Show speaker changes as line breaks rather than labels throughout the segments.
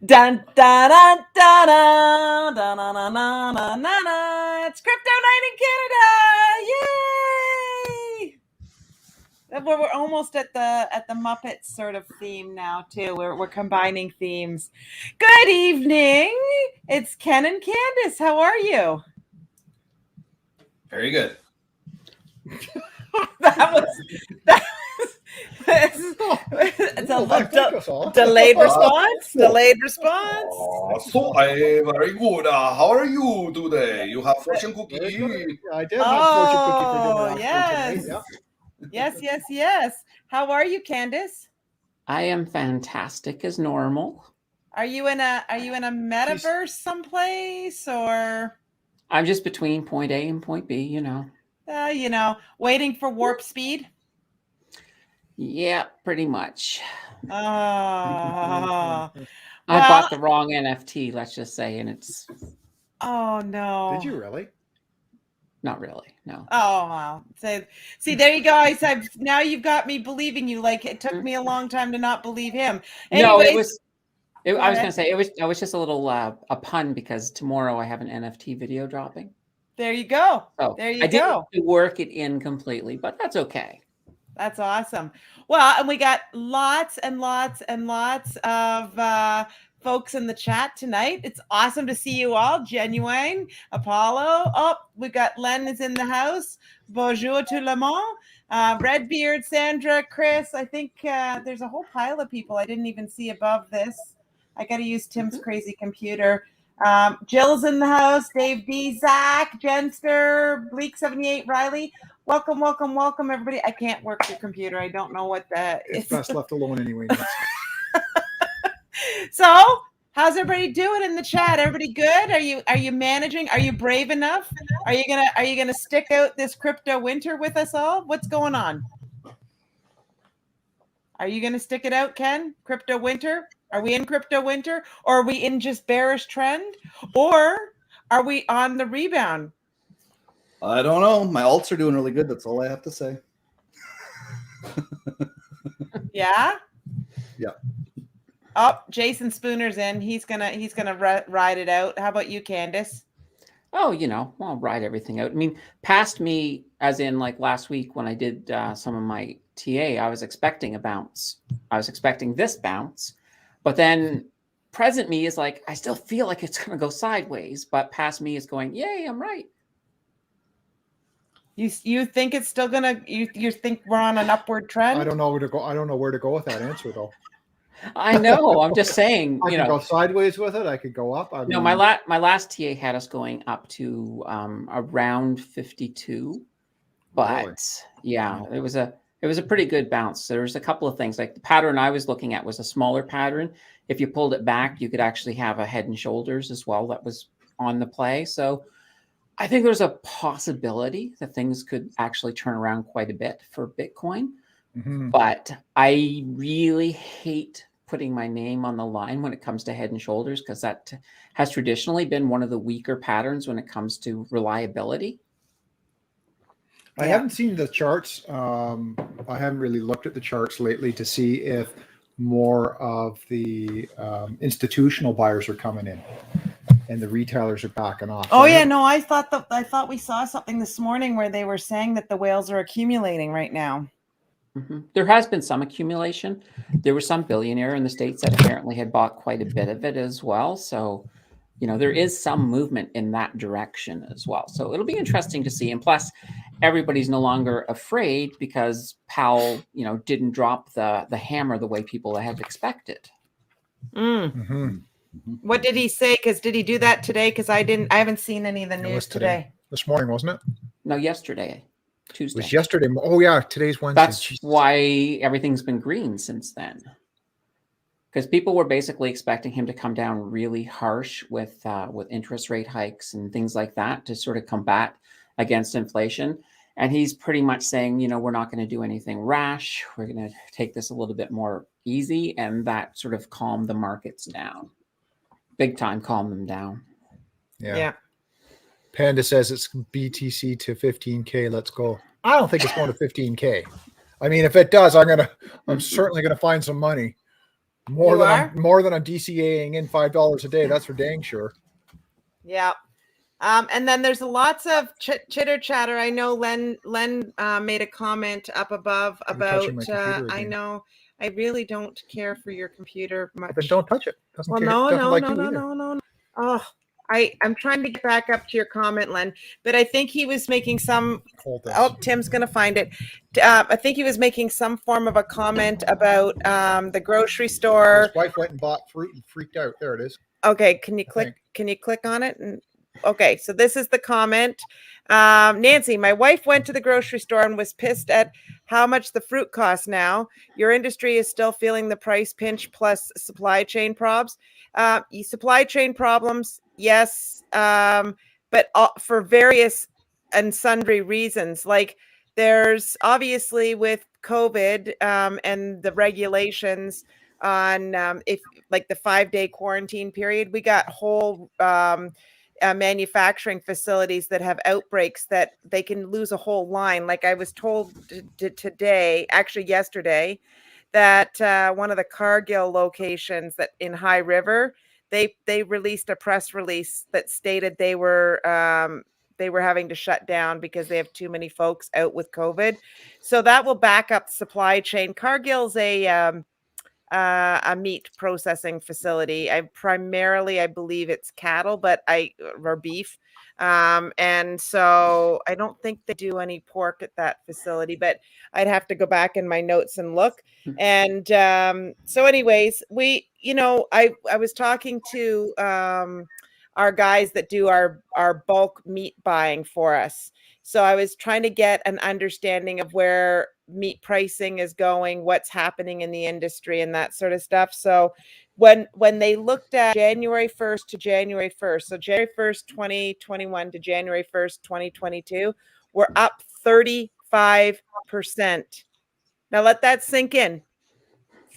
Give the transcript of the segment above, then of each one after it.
Dun, dun, dun, dun, dun, dun, dun, dun, dun, dun, dun. It's Crypto Night in Canada! Yay! We're almost at the Muppets sort of theme now too. We're combining themes. Good evening. It's Ken and Candace. How are you?
Very good.
That was it's a delayed response. Delayed response.
So I'm very good. How are you today? You have fortune cookie.
I did have fortune cookie for dinner.
Yes.
Tonight.
Yes. How are you, Candace?
I am fantastic as normal.
Are you in a metaverse someplace, or?
I'm just between point A and point B,
waiting for warp speed.
Yeah, pretty much.
I
bought the wrong NFT, let's just say, and it's.
Oh no!
Did you really?
Not really, no.
Oh wow! See, there you go. Now you've got me believing you. Like it took me a long time to not believe him. Anyways,
no, I was going to say it was just a little a pun because tomorrow I have an NFT video dropping.
There you go.
So
there you
I
go.
didn't work it in completely, but that's okay.
That's awesome. Well, and we got lots and lots and lots of folks in the chat tonight. It's awesome to see you all. Genuine, Apollo. Oh, we got Ledn is in the house. Bonjour tout le monde. Redbeard, Sandra, Chris. I think there's a whole pile of people I didn't even see above this. I got to use Tim's crazy computer. Jill's in the house. Dave D, Zach, Jenster, Bleak78, Riley. Welcome, everybody. I can't work your computer. I don't know what that is.
It's best left alone anyway.
So, how's everybody doing in the chat? Everybody good? Are you managing? Are you brave enough? Are you gonna stick out this crypto winter with us all? What's going on? Are you gonna stick it out, Ken? Crypto winter? Are we in crypto winter, or are we in just bearish trend, or are we on the rebound?
I don't know. My alts are doing really good. That's all I have to say.
Yeah.
Yeah.
Oh, Jason Spooner's in. He's gonna ride it out. How about you, Candace?
Oh, I'll ride everything out. I mean, past me, as in like last week when I did some of my TA, I was expecting a bounce. I was expecting this bounce, but then present me is like, I still feel like it's going to go sideways, but past me is going, yay, I'm right.
You think it's still gonna? You think we're on an upward trend?
I don't know where to go. I don't know where to go with that answer though.
I know. I'm just saying.
I could go sideways with it. I could go up.
My last TA had us going up to around 52, but really? Yeah, it was a pretty good bounce. There was a couple of things, like the pattern I was looking at was a smaller pattern. If you pulled it back, you could actually have a head and shoulders as well that was on the play. So I think there's a possibility that things could actually turn around quite a bit for Bitcoin. Mm-hmm. But I really hate putting my name on the line when it comes to head and shoulders, because that has traditionally been one of the weaker patterns when it comes to reliability.
I haven't seen the charts. I haven't really looked at the charts lately to see if more of the institutional buyers are coming in and the retailers are backing off.
Oh, yeah. No, I thought we saw something this morning where they were saying that the whales are accumulating right now.
Mm-hmm. There has been some accumulation. There was some billionaire in the States that apparently had bought quite a bit of it as well. So, there is some movement in that direction as well. So it'll be interesting to see. And plus, everybody's no longer afraid because Powell, didn't drop the hammer the way people had expected.
Mm-hmm. What did he say? Because did he do that today? Because I haven't seen any of the news today.
This morning, wasn't it?
No, yesterday. Tuesday.
It was yesterday. Oh yeah, today's Wednesday.
That's why everything's been green since then. Because people were basically expecting him to come down really harsh with interest rate hikes and things like that to sort of combat against inflation. And he's pretty much saying, we're not going to do anything rash. We're going to take this a little bit more easy. And that sort of calmed the markets down. Big time calm them down.
Yeah. Panda says it's BTC to 15K. Let's go. I don't think it's going to 15K. I mean, if it does, I'm certainly gonna find some money. More
You
than
are?
more than I'm DCAing in $5 a day. That's for dang sure.
Yeah. And then there's lots of chitter chatter. I know Len made a comment up above
You're touching
about.
my computer
I
again.
know I really don't care for your computer much.
Then don't touch it. Doesn't
Well,
care.
no,
Doesn't
no,
like
no,
you
no,
either.
no, no, no. Oh, I'm trying to get back up to your comment, Len, but I think he was making some.
Hold this.
Oh, Tim's gonna find it. I think he was making some form of a comment about the grocery store.
His wife went and bought fruit and freaked out. There it is.
Okay, can you click? Can you click on it? And okay, so this is the comment. Nancy, my wife went to the grocery store and was pissed at how much the fruit costs now. Your industry is still feeling the price pinch plus supply chain probs. Supply chain problems, yes, but for various and sundry reasons. Like there's obviously with COVID and the regulations on if like the 5-day quarantine period, we got whole manufacturing facilities that have outbreaks that they can lose a whole line. Like I was told today, actually yesterday, that one of the Cargill locations that in High River, they released a press release that stated they were having to shut down because they have too many folks out with COVID. So that will back up the supply chain. Cargill's a meat processing facility. I believe it's cattle, but or beef. And so I don't think they do any pork at that facility, but I'd have to go back in my notes and look. And so anyways, I was talking to our guys that do our bulk meat buying for us. So I was trying to get an understanding of where meat pricing is going, what's happening in the industry and that sort of stuff. So when they looked at January 1st to January 1st, so January 1st, 2021 to January 1st, 2022, we're up 35%. Now let that sink in.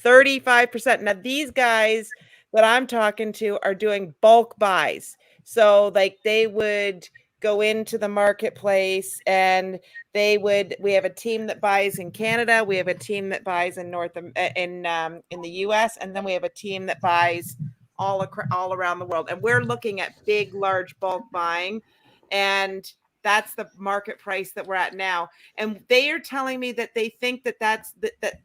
35%. Now these guys that I'm talking to are doing bulk buys. So like they would go into the marketplace and we have a team that buys in Canada, we have a team that buys in in the US, and then we have a team that buys all around the world. And we're looking at big, large bulk buying, and that's the market price that we're at now. And they are telling me that they think that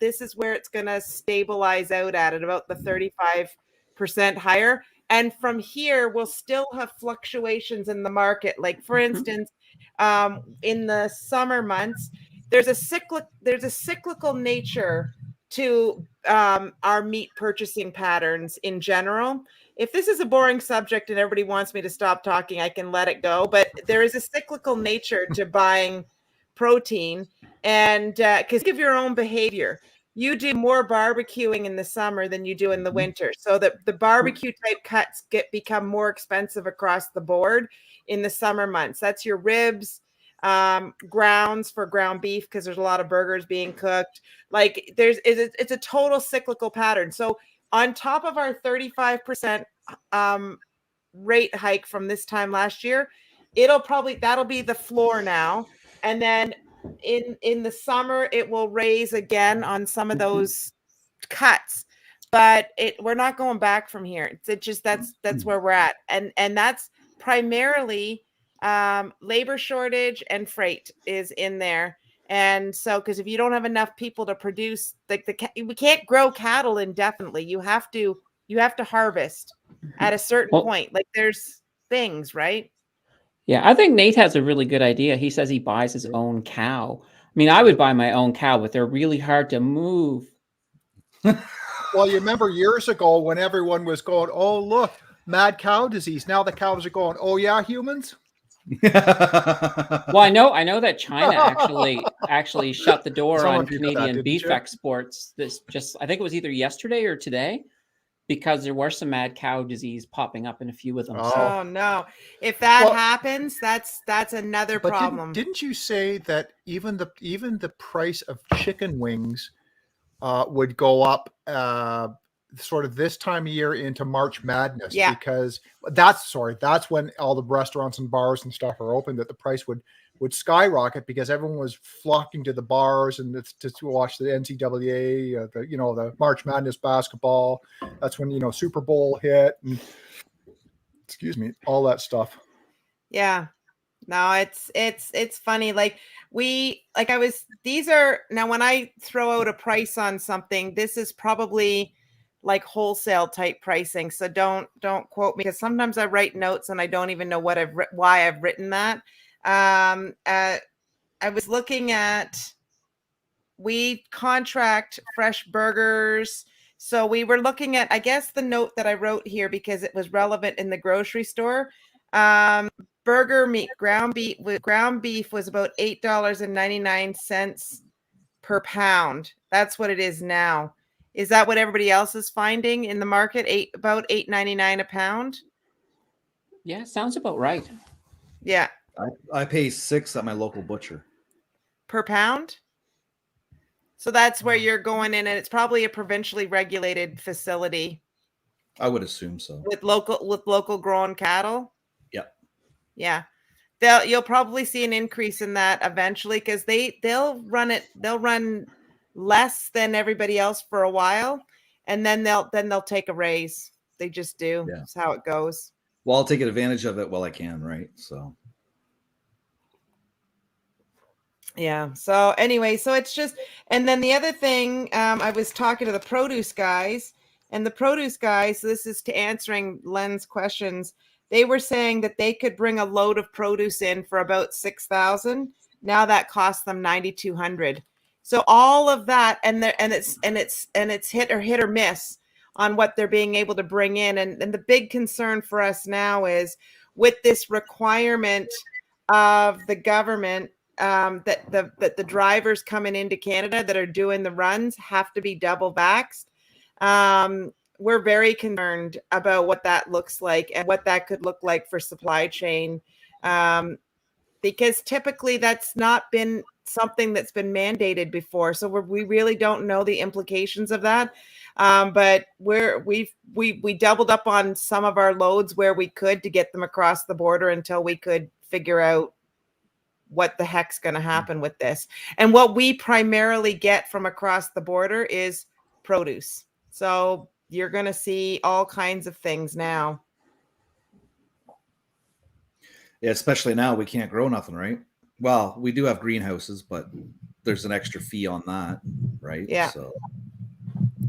this is where it's going to stabilize out at about the 35% higher. And from here, we'll still have fluctuations in the market. Like for instance, in the summer months, there's a cyclical nature to our meat purchasing patterns in general. If this is a boring subject and everybody wants me to stop talking, I can let it go. But there is a cyclical nature to buying protein, and because of your own behavior, you do more barbecuing in the summer than you do in the winter. So that the barbecue type cuts become more expensive across the board in the summer months. That's your ribs, grounds for ground beef, because there's a lot of burgers being cooked. Like it's a total cyclical pattern. So on top of our 35% rate hike from this time last year, that'll be the floor now. And then in the summer, it will raise again on some of those cuts, but we're not going back from here. It's just that's where we're at, and that's primarily labor shortage and freight is in there. And so, because if you don't have enough people to produce, like we can't grow cattle indefinitely. You have to harvest at a certain point. Like there's things, right?
Yeah, I think Nate has a really good idea. He says he buys his own cow. I mean, I would buy my own cow, but they're really hard to move.
Well, you remember years ago when everyone was going, "Oh, look, mad cow disease." Now the cows are going, "Oh yeah, humans."
Well, I know that China actually shut the door on Canadian beef exports. I think it was either yesterday or today, because there was some mad cow disease popping up in a few of them.
Oh no! If that happens, that's another problem.
Didn't you say that even the price of chicken wings would go up sort of this time of year into March Madness?
Yeah.
Because that's when all the restaurants and bars and stuff are open, that the price would would skyrocket because everyone was flocking to the bars and to watch the NCAA, the March Madness basketball. That's when, Super Bowl hit and all that stuff.
Yeah. No, it's funny. These are now when I throw out a price on something, this is probably like wholesale type pricing. So don't quote me, because sometimes I write notes and I don't even know why I've written that. I was looking at, we contract fresh burgers. So we were looking at, I guess, the note that I wrote here because it was relevant in the grocery store. Burger meat, ground beef was about $8.99 per pound. That's what it is now. Is that what everybody else is finding in the market? About $8.99 a pound?
Yeah, sounds about right.
Yeah.
I pay $6 at my local butcher.
Per pound? So that's where you're going in, and it's probably a provincially regulated facility.
I would assume so.
With local grown cattle?
Yep.
Yeah. You'll probably see an increase in that eventually, because they'll run less than everybody else for a while, and then they'll take a raise. They just do.
Yeah.
That's how it goes.
Well, I'll take advantage of it while I can, right? So
yeah. So anyway, so it's just, and then the other thing, I was talking to the produce guys, and the produce guys, so this is to answering Len's questions. They were saying that they could bring a load of produce in for about $6,000. Now that costs them $9,200. So all of that, and it's hit or miss on what they're being able to bring in. And the big concern for us now is with this requirement of the government that the drivers coming into Canada that are doing the runs have to be double vaxxed. We're very concerned about what that looks like and what that could look like for supply chain, because typically that's not been something that's been mandated before. So we really don't know the implications of that. But we doubled up on some of our loads where we could to get them across the border until we could figure out what the heck's going to happen with this. And what we primarily get from across the border is produce. So you're going to see all kinds of things now.
yeah, especially now we can't grow nothing, right? Well, we do have greenhouses, but there's an extra fee on that, right?
Yeah.
So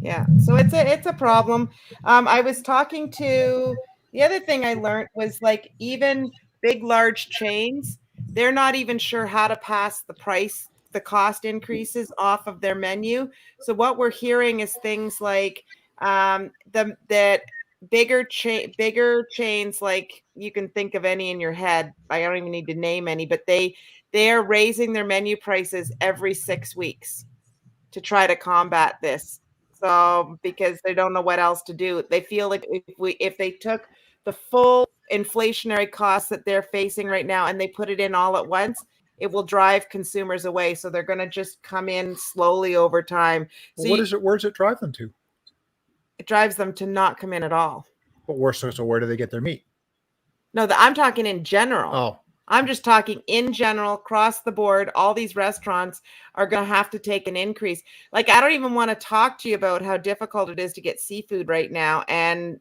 yeah, so it's a problem. I was talking to, the other thing I learned was like even big, large chains, they're not even sure how to pass the cost increases off of their menu. So what we're hearing is things like that bigger chains, like you can think of any in your head. I don't even need to name any, but they are raising their menu prices every 6 weeks to try to combat this. So because they don't know what else to do, they feel like if they took the full inflationary costs that they're facing right now and they put it in all at once, it will drive consumers away. So they're going to just come in slowly over time. So
Well, where does it drive them to?
It drives them to not come in at all.
But so where do they get their meat?
No, I'm talking in general.
Oh.
I'm just talking in general, across the board. All these restaurants are going to have to take an increase. Like, I don't even want to talk to you about how difficult it is to get seafood right now. And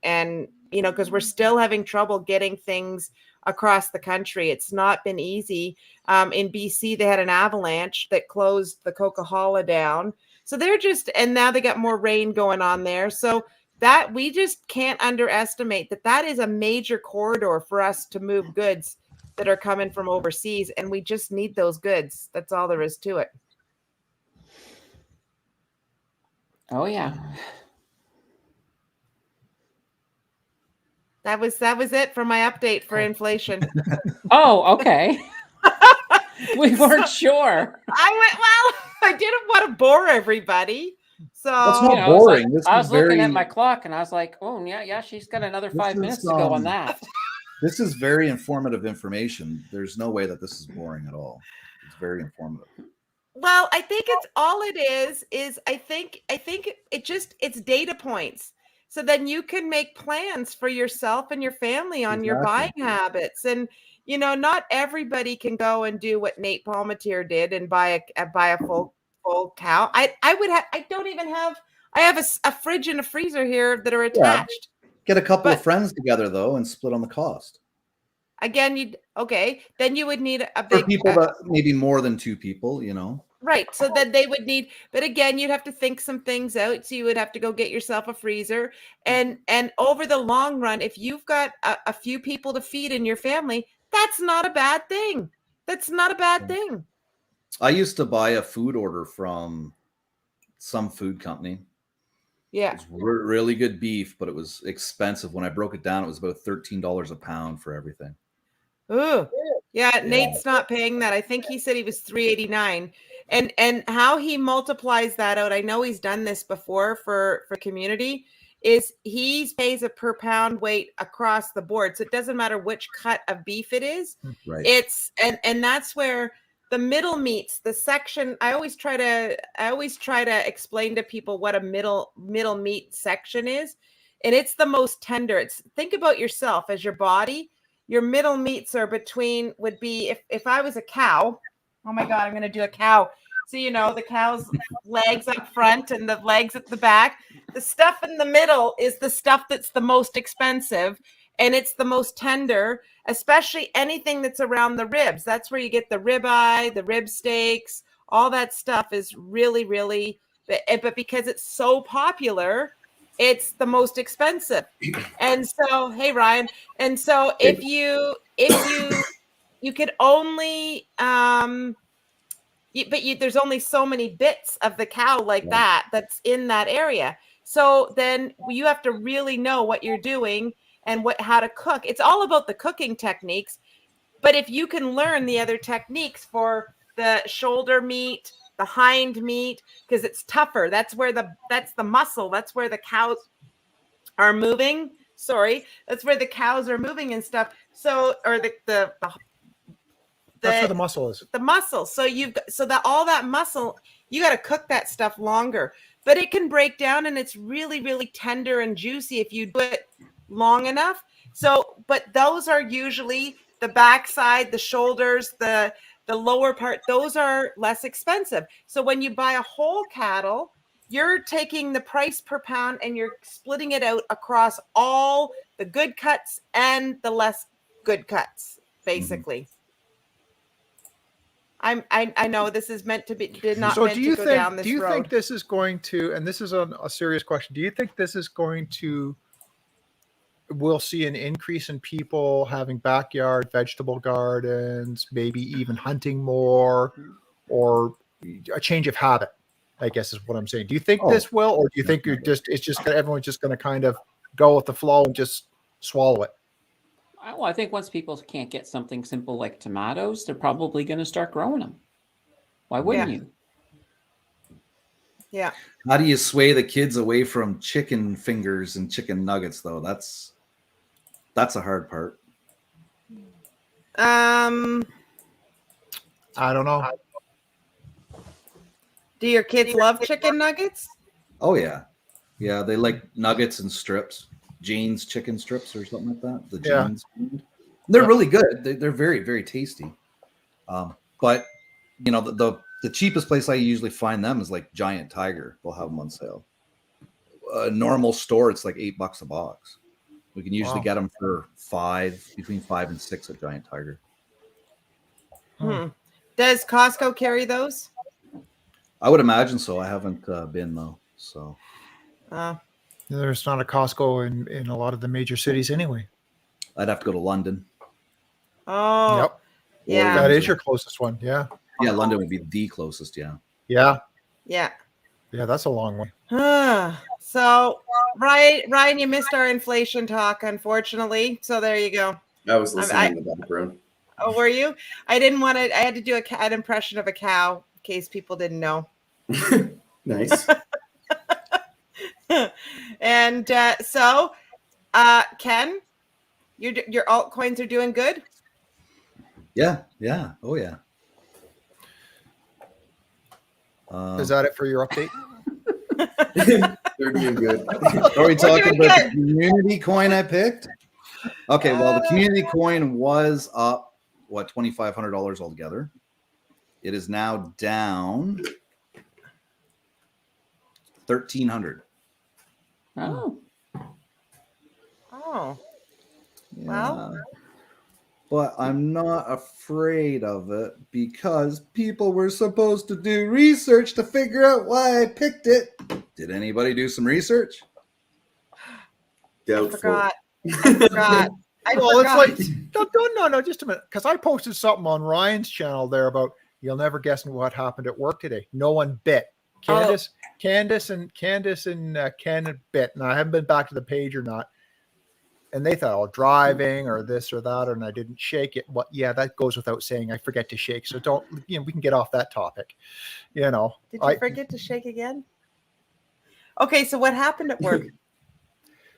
because we're still having trouble getting things across the country. It's not been easy. In BC, they had an avalanche that closed the Coquihalla down. So and now they got more rain going on there. So that we just can't underestimate that is a major corridor for us to move goods that are coming from overseas, and we just need those goods. That's all there is to it.
Oh yeah.
That was it for my update for inflation.
Oh, okay. We weren't sure.
I didn't want to bore everybody. So
that's not boring.
I was looking at my clock and I was like, oh yeah, she's got another 5 minutes to go on that.
This is very informative information. There's no way that this is boring at all. It's very informative.
Well, I think it's all it is I think it's data points. So then you can make plans for yourself and your family on your buying habits. And, not everybody can go and do what Nate Palmatier did and buy a full cow. I have a fridge and a freezer here that are attached.
Get a couple of friends together though and split on the cost.
Again, then you would need a
For
big
people that maybe more than 2 people,
Right. So then they would need, but again, you'd have to think some things out. So you would have to go get yourself a freezer. And over the long run, if you've got a few people to feed in your family, that's not a bad thing. That's not a bad thing.
I used to buy a food order from some food company.
Yeah.
It was really good beef, but it was expensive. When I broke it down, it was about $13 a pound for everything.
Ooh. Yeah, Nate's not paying that. I think he said he was $3.89. And how he multiplies that out, I know he's done this before for community, is he pays a per pound weight across the board. So it doesn't matter which cut of beef it is.
Right.
It's and that's where the middle meats, the section, I always try to explain to people what a middle meat section is. And it's the most tender. Think about yourself as your body. Your middle meats are would be if I was a cow. Oh my God, I'm going to do a cow. So, the cow's legs up front and the legs at the back. The stuff in the middle is the stuff that's the most expensive and it's the most tender, especially anything that's around the ribs. That's where you get the ribeye, the rib steaks, all that stuff is really, really, but because it's so popular, it's the most expensive. And so, hey, Ryan. And so if you could only, there's only so many bits of the cow that's in that area. So then you have to really know what you're doing and how to cook. It's all about the cooking techniques. But if you can learn the other techniques for the shoulder meat, the hind meat, because it's tougher. That's the muscle. That's where the cows are moving. That's where the cows are moving and stuff. So, or that's
where the muscle is.
The muscle. So all that muscle, you got to cook that stuff longer. But it can break down and it's really, really tender and juicy if you do it long enough. So, but those are usually the backside, the shoulders, the lower part, those are less expensive. So when you buy a whole cattle, you're taking the price per pound and you're splitting it out across all the good cuts and the less good cuts, basically. I know this is meant to be down this road.
Do you think this is going to, and this is a serious question, do you think this is going to, we'll see an increase in people having backyard vegetable gardens, maybe even hunting more, or a change of habit, I guess is what I'm saying. Do you think this will, or do you think everyone's just going to kind of go with the flow and just swallow it?
Well, I think once people can't get something simple like tomatoes, they're probably going to start growing them. Why wouldn't you?
Yeah.
How do you sway the kids away from chicken fingers and chicken nuggets, though? That's a hard part.
I don't know.
Do your kids love chicken nuggets?
Oh, yeah. Yeah, they like nuggets and strips. Jane's chicken strips or something like that. The Jane's. They're really good. They're very, very tasty. But, the cheapest place I usually find them is like Giant Tiger. They'll have them on sale. A normal store, it's like $8 a box. We can usually get them for between 5 and 6 at Giant Tiger.
Does Costco carry those?
I would imagine so. I haven't been though. So
there's not a Costco in a lot of the major cities anyway.
I'd have to go to London.
Oh,
yep.
Yeah.
That is your closest one. Yeah.
Yeah, London would be the closest. Yeah.
Yeah.
Yeah.
Yeah, that's a long way.
So, Ryan, you missed our inflation talk, unfortunately. So there you go.
I was listening in the background.
Oh, were you? I didn't want to. I had to do an impression of a cow in case people didn't know.
Nice.
And so, Ken, your altcoins are doing good.
Yeah. Oh yeah.
Is that it for your update?
They're doing good.
Are we talking about the community coin I picked? Okay, well, the community coin was up $2,500 altogether. It is now down $1,300.
Oh,
Oh,
Yeah.
Well.
But I'm not afraid of it because people were supposed to do research to figure out why I picked it. Did anybody do some research?
Doubtful.
forgot. I forgot.
Well, it's like no, just a minute, because I posted something on Ryan's channel there about you'll never guess what happened at work today. No one bit. Candace and Ken bit, and I haven't been back to the page or not. And they thought, oh, driving or this or that, and I didn't shake it. Well, yeah, that goes without saying. I forget to shake, so don't. We can get off that topic.
Did you forget to shake again? Okay, so what happened at work?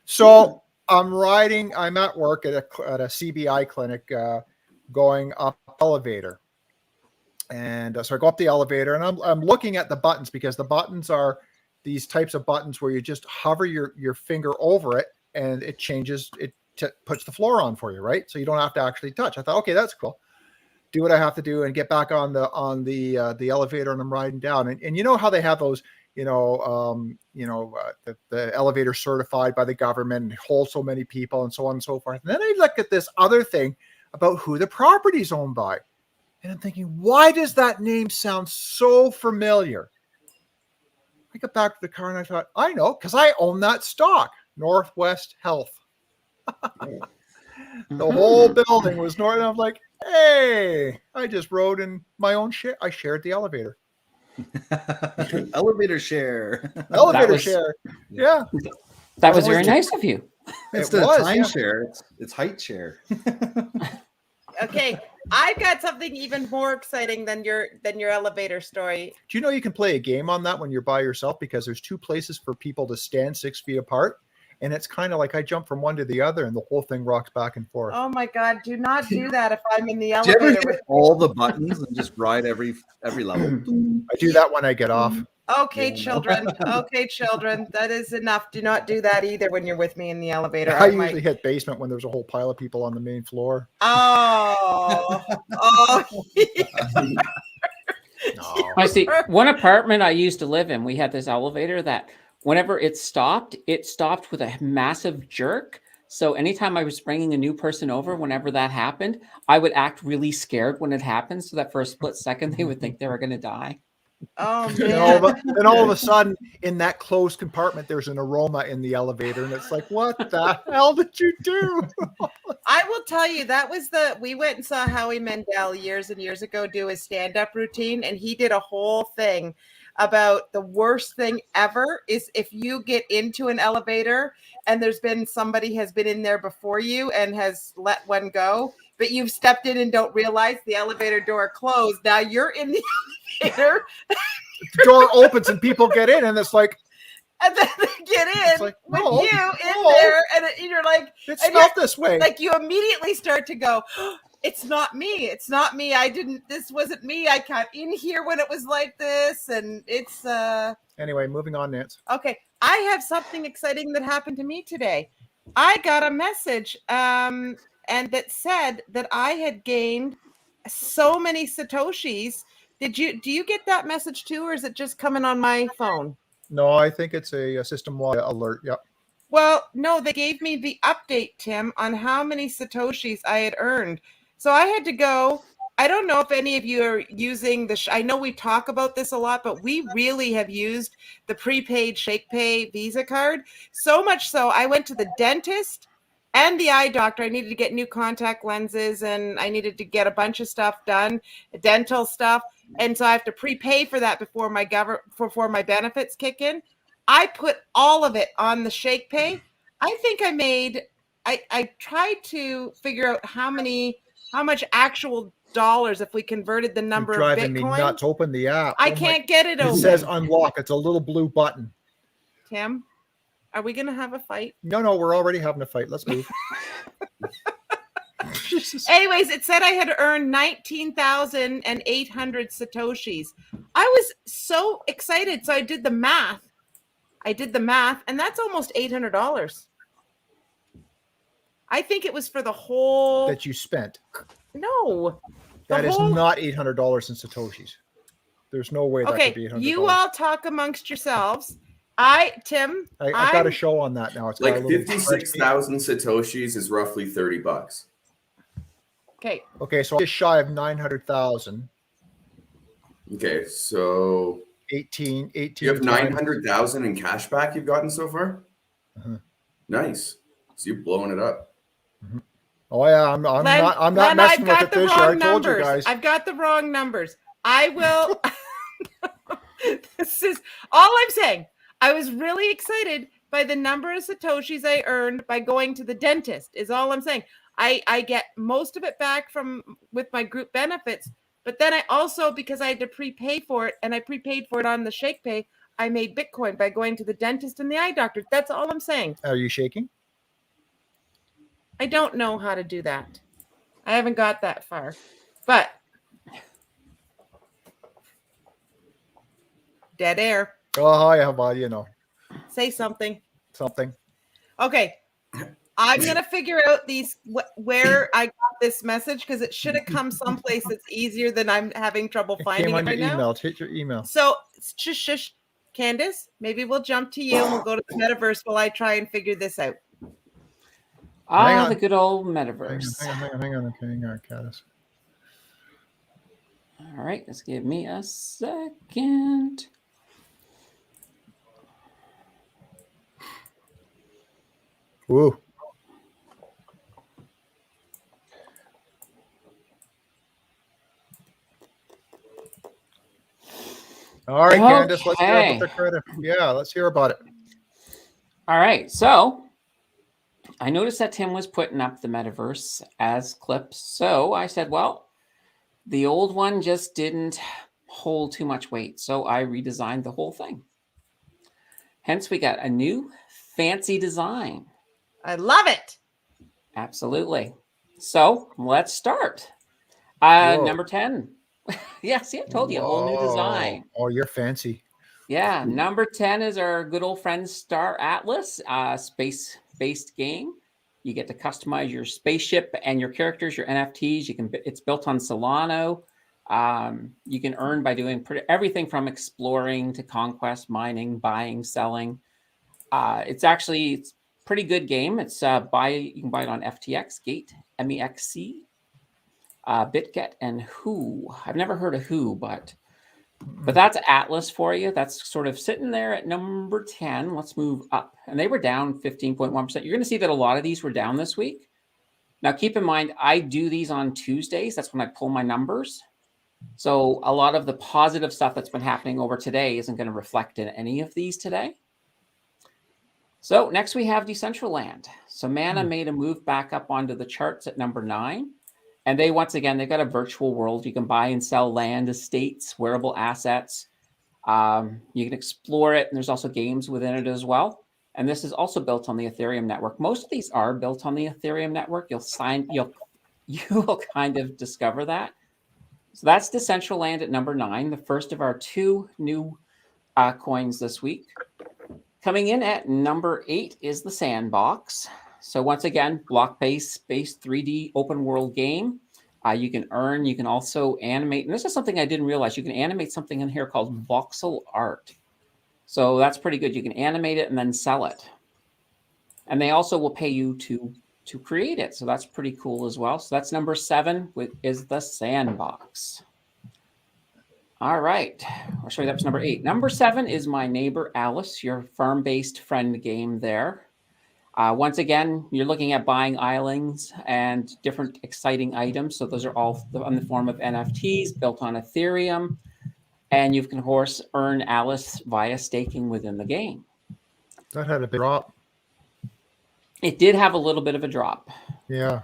So I'm at work at a CBI clinic, going up elevator, and so I go up the elevator, and I'm looking at the buttons because the buttons are these types of buttons where you just hover your finger over it, and it changes. It puts the floor on for you, right? So you don't have to actually touch. I thought, okay, that's cool. Do what I have to do and get back on the elevator, and I'm riding down. And you know how they have those. The elevator certified by the government and holds so many people and so on and so forth. And then I look at this other thing about who the property is owned by. And I'm thinking, why does that name sound so familiar? I got back to the car and I thought, I know, because I own that stock, Northwest Health. The whole building was North. And I'm like, hey, I just rode in my own share. I shared the elevator.
Elevator share.
Share. Yeah.
that was very nice of you.
Instead of time share, it's height share.
Okay, I've got something even more exciting than your elevator story.
Do you know you can play a game on that when you're by yourself, because there's two places for people to stand 6 feet apart, and it's kind of like I jump from one to the other and the whole thing rocks back and forth.
Oh my God, do not do that if I'm in the
Do you ever
elevator.
hit all the buttons and just ride every level?
I do that when I get off.
Okay, children. Okay, children. That is enough. Do not do that either when you're with me in the elevator.
I usually hit basement when there's a whole pile of people on the main floor.
Oh.
No.
I see. One apartment I used to live in, we had this elevator that whenever it stopped with a massive jerk. So anytime I was bringing a new person over, whenever that happened, I would act really scared when it happened, so that for a split second they would think they were going to die.
Oh
And
man.
all of a sudden, in that closed compartment, there's an aroma in the elevator, and it's like, what the hell did you do?
I will tell you, we went and saw Howie Mandel years and years ago do his stand-up routine, and he did a whole thing about the worst thing ever is if you get into an elevator and somebody has been in there before you and has let one go, but you've stepped in and don't realize the elevator door closed. Now you're in the elevator.
The door opens and people get in, and it's like,
And then they get in
like,
with
no,
you in
no.
there, and you're like,
it's
and
not this way.
like you immediately start to go, oh, it's not me. It's not me. This wasn't me. I got in here when it was like this. And it's,
Anyway, moving on, Nance.
okay. I have something exciting that happened to me today. I got a message, and that said that I had gained so many Satoshis. Do you get that message too, or is it just coming on my phone?
No, I think it's a system-wide alert. Yep.
Well, no, they gave me the update, Tim, on how many Satoshis I had earned. So I had to go. I don't know if any of you are using I know we talk about this a lot, but we really have used the prepaid Shakepay Visa card. So much so, I went to the dentist and the eye doctor. I needed to get new contact lenses, and I needed to get a bunch of stuff done, dental stuff. And so I have to prepay for that before my benefits kick in. I put all of it on the Shakepay. I think I tried to figure out how much actual dollars if we converted the number
You're
of
driving
Bitcoin.
me nuts. Open the app.
I can't get it open.
It says unlock. It's a little blue button.
Tim, are we going to have a fight?
No, we're already having a fight. Let's move.
Anyways, it said I had earned 19,800 Satoshis. I was so excited. So I did the math. And that's almost $800. I think it was for the whole
that you spent.
No.
That is
whole-
not $800 in Satoshis. There's no way that could be
Okay,
$800.
you all talk amongst yourselves. Tim,
I got a
I'm-
show on that now. It's got a
Like
little
56,000 Satoshis is roughly $30.
Okay,
Okay, so just shy of 900,000.
Okay, so
18
you have
times-
900,000 in cash back you've gotten so far?
Uh-huh.
Nice. So you're blowing it up.
Oh yeah, I'm
Len,
not
Len,
messing
I've
with
got
it
the
this year. I
wrong
told you
numbers.
guys.
I've got the wrong numbers. I will. This is all I'm saying. I was really excited by the number of Satoshis I earned by going to the dentist, is all I'm saying. I get most of it back with my group benefits, but then I also, because I had to prepay for it, and I prepaid for it on the Shakepay, I made Bitcoin by going to the dentist and the eye doctor. That's all I'm saying.
Are you shaking?
I don't know how to do that. I haven't got that far, but dead air.
Oh yeah, well, you know,
Say something.
something.
Okay. I'm going to figure out where I got this message, because it should have come someplace that's easier than I'm having trouble
It
finding
came
it
on your
right now.
email. Hit your email.
So shush. Candace, maybe we'll jump to you and we'll go to the metaverse while I try and figure this out.
Hang on.
The good old
Hang
metaverse.
on, Caddis.
All right, let's give me a second.
Woo. All right, Candace, let's hear about the credit. Yeah, let's hear about it.
All right, so I noticed that Tim was putting up the metaverse as clips. So I said, well, the old one just didn't hold too much weight. So I redesigned the whole thing. Hence, we got a new fancy design.
I love it.
Absolutely. So let's start.
Whoa.
Number 10. Yeah, see, I told you, a whole new design.
Oh, you're fancy.
Yeah, number 10 is our good old friend Star Atlas, space-based game. You get to customize your spaceship and your characters, your NFTs. It's built on Solano. You can earn by doing everything from exploring to conquest, mining, buying, selling. It's pretty good game. It's you can buy it on FTX, Gate, MEXC, BitGet, and Who. I've never heard of Who, but that's Atlas for you. That's sort of sitting there at number 10. Let's move up. And they were down 15.1%. You're going to see that a lot of these were down this week. Now, keep in mind, I do these on Tuesdays. That's when I pull my numbers. So a lot of the positive stuff that's been happening over today isn't going to reflect in any of these today. So next we have Decentraland. So Mana made a move back up onto the charts at number 9. And they've got a virtual world. You can buy and sell land, estates, wearable assets. You can explore it. And there's also games within it as well. And this is also built on the Ethereum network. Most of these are built on the Ethereum network. You'll kind of discover that. So that's Decentraland at number 9, the first of our 2 new coins this week. Coming in at number 8 is the Sandbox. So once again, block-based 3D open world game. You can earn, you can also animate. And this is something I didn't realize. You can animate something in here called voxel art. So that's pretty good. You can animate it and then sell it. And they also will pay you to create it. So that's pretty cool as well. So that's number 7, is the Sandbox. All right. Or sorry, that's number 8. Number 7 is My Neighbor Alice, your farm-based friend game there. Once again, you're looking at buying islands and different exciting items. So those are all in the form of NFTs built on Ethereum. And you can, of course, earn Alice via staking within the game.
That had a big drop.
It did have a little bit of a drop.
Yeah.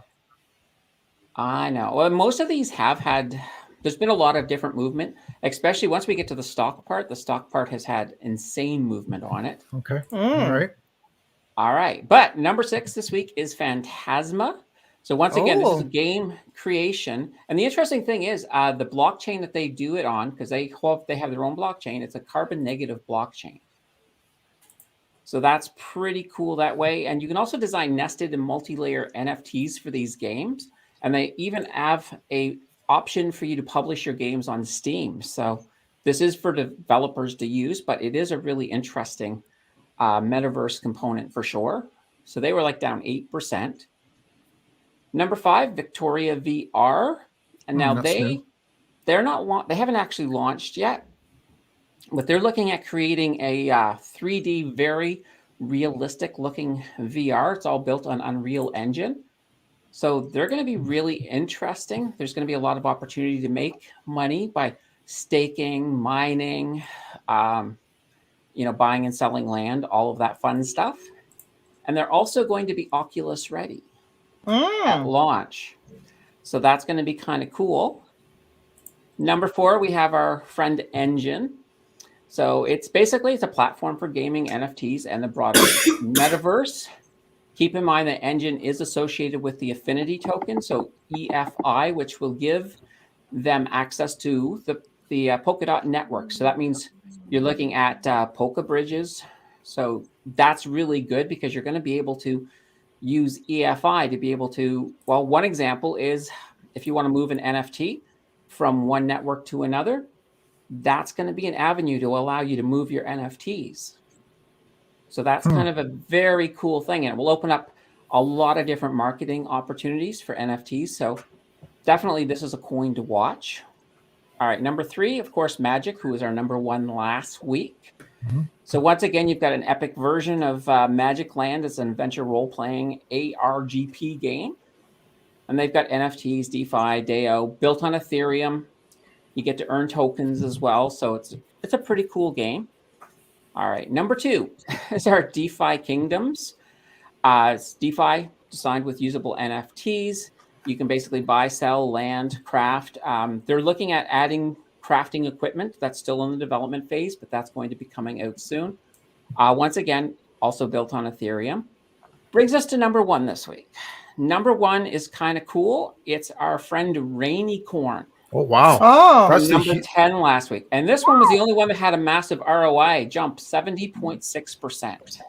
I know. Well, most of these have had, there's been a lot of different movement, especially once we get to the stock part. The stock part has had insane movement on it.
Okay. All right.
All right. But number 6 this week is Phantasma. So once again, this is a game creation. And the interesting thing is the blockchain that they do it on, because they have their own blockchain, it's a carbon negative blockchain. So that's pretty cool that way. And you can also design nested and multi-layer NFTs for these games. and they even have a option for you to publish your games on Steam. So this is for developers to use, but it is a really interesting metaverse component for sure. So they were like down 8%. Number 5, Victoria VR, and now they haven't actually launched yet, but they're looking at creating a 3D, very realistic looking VR. It's all built on Unreal Engine. So they're going to be really interesting. There's going to be a lot of opportunity to make money by staking, mining, buying and selling land, all of that fun stuff. And they're also going to be Oculus ready at launch. So that's going to be kind of cool. Number 4, we have our friend Engine. So it's a platform for gaming, NFTs, and the broader metaverse. Keep in mind that Engine is associated with the Affinity token, so EFI, which will give them access to the Polkadot network. So that means you're looking at Polka bridges. So that's really good because you're going to be able to use EFI to be able to, well, one example is if you want to move an NFT from one network to another, that's going to be an avenue to allow you to move your NFTs. So that's kind of a very cool thing. And it will open up a lot of different marketing opportunities for NFTs. So definitely this is a coin to watch. All right, number 3, of course, Magic, who was our number 1 last week. So once again, you've got an epic version of Magic Land. It's an adventure role-playing ARGP game. And they've got NFTs, DeFi, DAO, built on Ethereum. You get to earn tokens as well. So it's a pretty cool game. All right, number 2 is our Defy Kingdoms. It's DeFi designed with usable NFTs. You can basically buy, sell, land, craft. They're looking at adding crafting equipment. That's still in the development phase, but that's going to be coming out soon. Once again, also built on Ethereum. Brings us to number 1 this week. Number 1 is kind of cool. It's our friend Rainicorn.
Oh, wow.
Oh,
That's
Number 10 last week. And this one was the only one that had a massive ROI jump, 70.6%.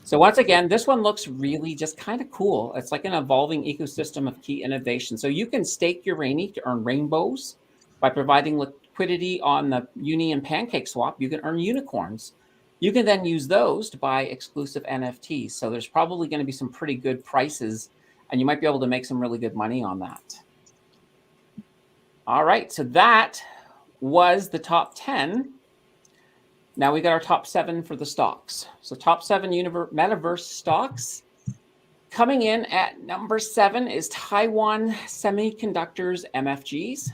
So once again, this one looks really just kind of cool. It's like an evolving ecosystem of key innovation. So you can stake your Rainy to earn rainbows by providing liquidity on the Uni and Pancake swap. You can earn unicorns. You can then use those to buy exclusive NFTs. So there's probably going to be some pretty good prices, and you might be able to make some really good money on that. All right, so that was the top 10. Now we got our top 7 for the stocks. So top 7 metaverse stocks. Coming in at number 7 is Taiwan Semiconductors MFGs.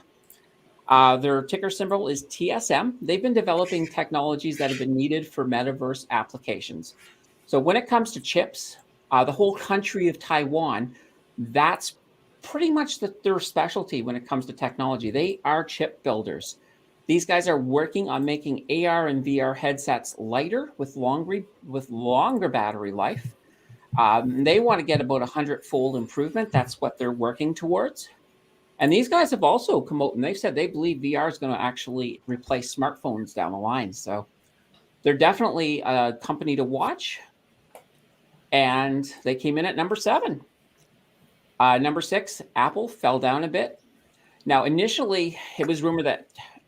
Their ticker symbol is TSM. They've been developing technologies that have been needed for metaverse applications. So when it comes to chips, the whole country of Taiwan, that's pretty much their specialty when it comes to technology. They are chip builders. These guys are working on making AR and VR headsets lighter with longer battery life. They want to get about 100-fold improvement. That's what they're working towards. And these guys have also come out and they've said they believe VR is going to actually replace smartphones down the line. So they're definitely a company to watch. And they came in at number 7. Number 6, Apple fell down a bit. Now, initially, it was rumored that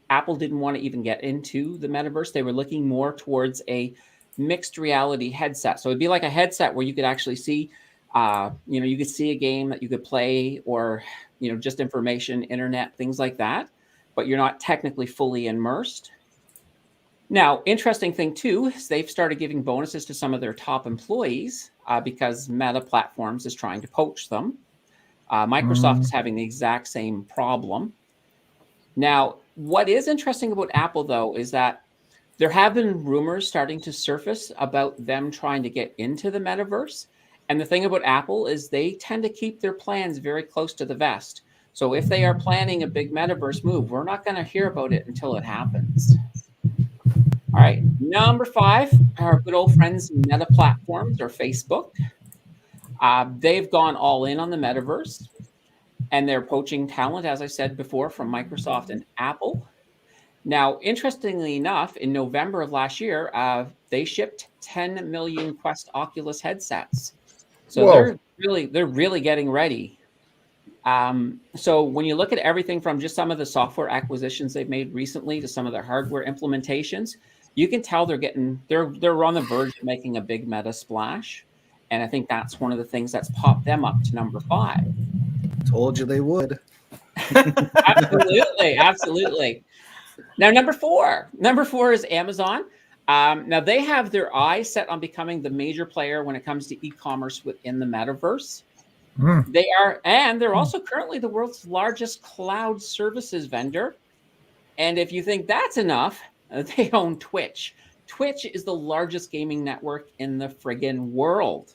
Apple didn't want to even get into the metaverse. They were looking more towards a mixed reality headset. So it'd be like a headset where you could actually see, you could see a game that you could play or, just information, internet, things like that. But you're not technically fully immersed. Now, interesting thing, too, is they've started giving bonuses to some of their top employees because Meta Platforms is trying to poach them. Microsoft is having the exact same problem. Now, what is interesting about Apple, though, is that there have been rumors starting to surface about them trying to get into the metaverse. And the thing about Apple is they tend to keep their plans very close to the vest. So if they are planning a big metaverse move, we're not going to hear about it until it happens. All right, number 5, our good old friends Meta Platforms or Facebook. They've gone all in on the metaverse, and they're poaching talent, as I said before, from Microsoft and Apple. Now, interestingly enough, in November of last year, they shipped 10 million Quest Oculus headsets. So they're really getting ready So when you look at everything from just some of the software acquisitions they've made recently to some of their hardware implementations, you can tell they're on the verge of making a big meta splash. And I think that's one of the things that's popped them up to number 5.
Told you they would.
Absolutely. Now, number four is Amazon. Now they have their eyes set on becoming the major player when it comes to e-commerce within the metaverse. They're also currently the world's largest cloud services vendor. And if you think that's enough, they own Twitch. Twitch is the largest gaming network in the friggin' world.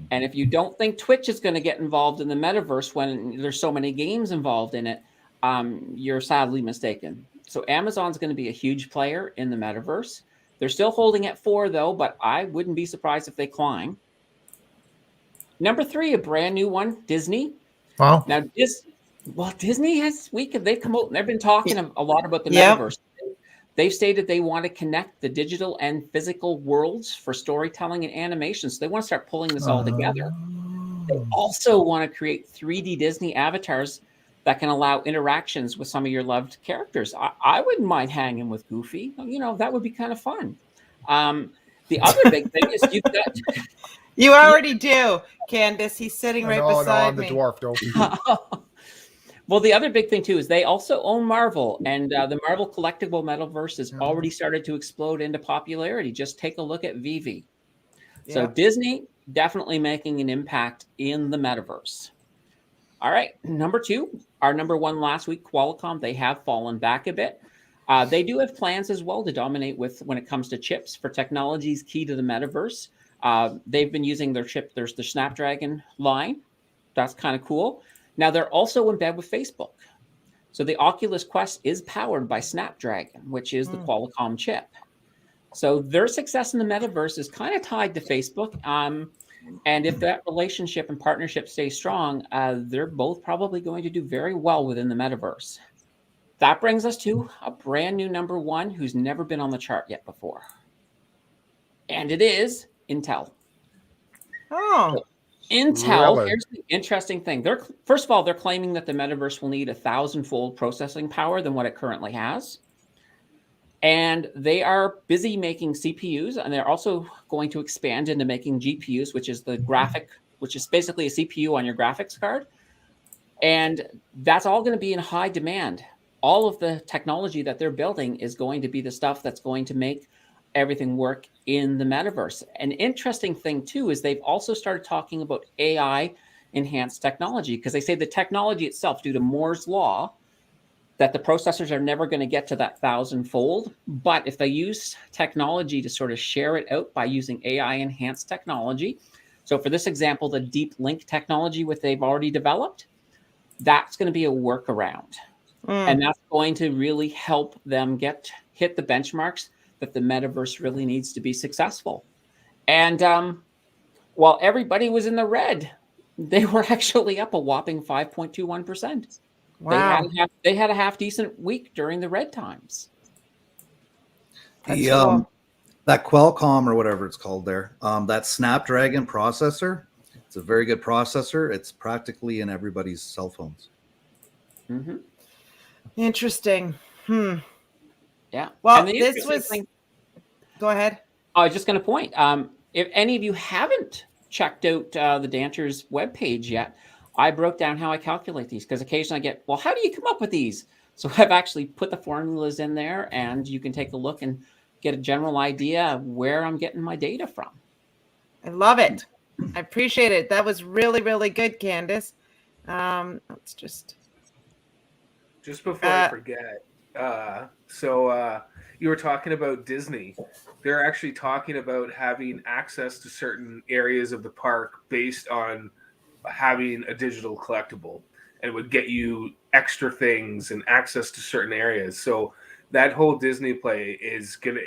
And if you don't think Twitch is going to get involved in the metaverse when there's so many games involved in it, you're sadly mistaken. So Amazon's going to be a huge player in the metaverse. They're still holding at 4, though, but I wouldn't be surprised if they climb. Number 3, a brand new one, Disney.
Wow.
Now, Disney they've come out and they've been talking a lot about the metaverse. They've stated they want to connect the digital and physical worlds for storytelling and animation. So they want to start pulling this all together. They also want to create 3D Disney avatars that can allow interactions with some of your loved characters. I wouldn't mind hanging with Goofy. That would be kind of fun. The other big thing is you've got...
You already do, Candace. He's sitting right beside me.
I'm the dwarf, don't
Well, the other big thing, too, is they also own Marvel, and the Marvel collectible metaverse has already started to explode into popularity. Just take a look at Vivi. Yeah. So Disney definitely making an impact in the metaverse. All right, number 2, our number 1 last week, Qualcomm. They have fallen back a bit. They do have plans as well to dominate when it comes to chips for technologies key to the metaverse. They've been using their chip. There's the Snapdragon line. That's kind of cool. Now, they're also in bed with Facebook. So the Oculus Quest is powered by Snapdragon, which is the Qualcomm chip. So their success in the metaverse is kind of tied to Facebook. And if that relationship and partnership stays strong, they're both probably going to do very well within the metaverse. That brings us to a brand new number 1 who's never been on the chart yet before. And it is Intel.
Oh.
So Intel,
really?
Here's the interesting thing. First of all, they're claiming that the metaverse will need 1,000-fold processing power than what it currently has. And they are busy making CPUs, and they're also going to expand into making GPUs, which is which is basically a CPU on your graphics card. And that's all going to be in high demand. All of the technology that they're building is going to be the stuff that's going to make everything work in the metaverse. An interesting thing, too, is they've also started talking about AI-enhanced technology, because they say the technology itself, due to Moore's law, that the processors are never going to get to that 1,000-fold. But if they use technology to sort of share it out by using AI-enhanced technology, so for this example, the deep link technology which they've already developed, that's going to be a workaround. And that's going to really help them hit the benchmarks that the metaverse really needs to be successful. And while everybody was in the red, they were actually up a whopping 5.21%.
Wow.
They had a half decent week during the red times.
That Qualcomm or whatever it's called there, that Snapdragon processor, it's a very good processor. It's practically in everybody's cell phones.
Mm-hmm.
Interesting.
Yeah.
Well, this was... Go ahead.
I was just going to point, if any of you haven't checked out the Danter's webpage yet, I broke down how I calculate these, because occasionally I get, well, how do you come up with these? So I've actually put the formulas in there, and you can take a look and get a general idea of where I'm getting my data from.
I love it. I appreciate it. That was really, really good, Candace. Let's just
before I forget. So you were talking about Disney. They're actually talking about having access to certain areas of the park based on having a digital collectible, and it would get you extra things and access to certain areas. So that whole Disney play is gonna,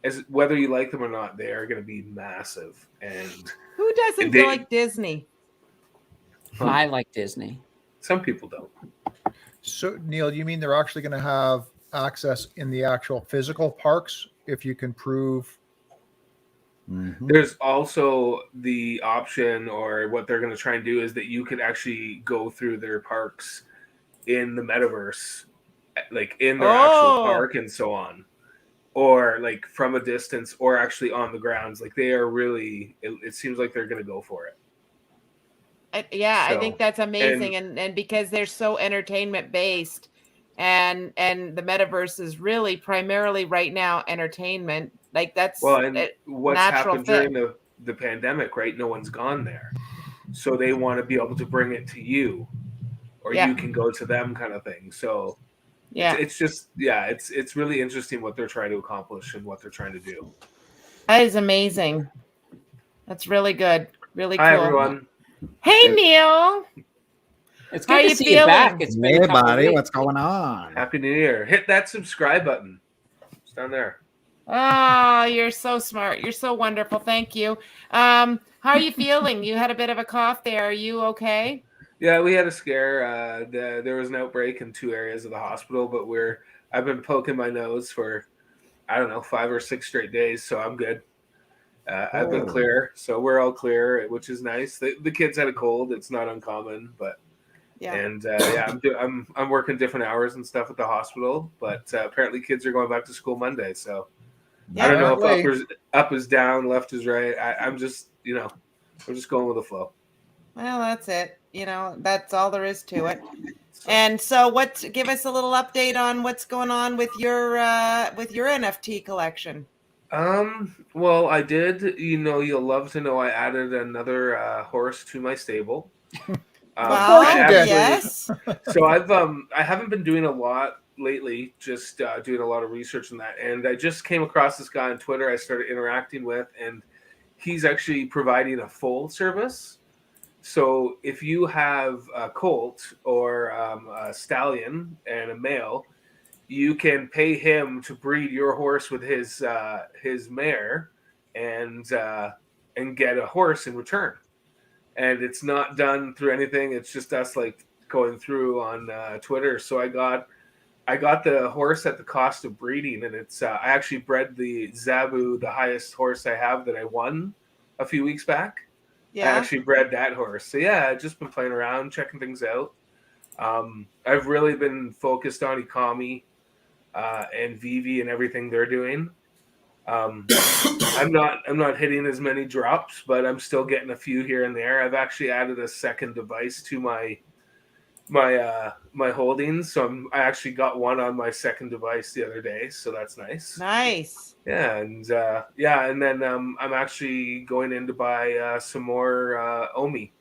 as whether you like them or not, they are gonna be massive. And
who doesn't like Disney?
I like Disney.
Some people don't.
So, Neil, you mean they're actually going to have access in the actual physical parks if you can prove
Mhm.
There's also the option, or what they're going to try and do, is that you could actually go through their parks in the metaverse, like in their actual park and so on, or like from a distance, or actually on the grounds. Like they are really, it seems like they're going to go for it.
I think that's amazing,
and
and because they're so entertainment based, and the metaverse is really primarily right now entertainment. Like that's
well, and
a
what's
natural
happened
fit.
during the pandemic, right? No one's gone there, so they want to be able to bring it to you, or
Yeah.
you can go to them, kind of thing. So
Yeah,
it's just, yeah, it's really interesting what they're trying to accomplish and what they're trying to do.
that is amazing. That's really good. Really
Hi
cool.
everyone.
Hey Neil,
It's
How
good to
you
see you back.
feeling?
It's been
Hey,
a couple
buddy,
weeks.
what's going on?
Happy New Year. Hit that subscribe button. It's down there.
oh, you're so smart. You're so wonderful. Thank you. How are you feeling? You had a bit of a cough there. Are you okay?
Yeah, we had a scare. There was an outbreak in 2 areas of the hospital, but I've been poking my nose for, I don't know, 5 or 6 straight days, so I'm good. I've been clear, so we're all clear, which is nice. The kids had a cold. It's not uncommon, but
Yeah.
and I'm working different hours and stuff at the hospital, but apparently kids are going back to school Monday, so I don't know if up is down, left is right. I'm just, we're just going with the flow.
Well, that's it. That's all there is to it. And so, give us a little update on what's going on with your NFT collection.
Well, I did. You'll love to know I added another horse to my stable.
Well,
did.
yes.
So I haven't been doing a lot lately, just doing a lot of research on that. And I just came across this guy on Twitter I started interacting with, and he's actually providing a foal service. So if you have a colt or a stallion and a male, you can pay him to breed your horse with his mare, and get a horse in return. And it's not done through anything. It's just us like going through on Twitter. So I got the horse at the cost of breeding, and it's I actually bred the Zabu, the highest horse I have that I won a few weeks back. I actually bred that horse. So yeah, I've just been playing around, checking things out. I've really been focused on Ikami and Vivi and everything they're doing. I'm not hitting as many drops, but I'm still getting a few here and there. I've actually added a second device to my holdings, so I actually got one on my second device the other day, so that's nice.
Nice.
Yeah, and then I'm actually going in to buy some more Omi,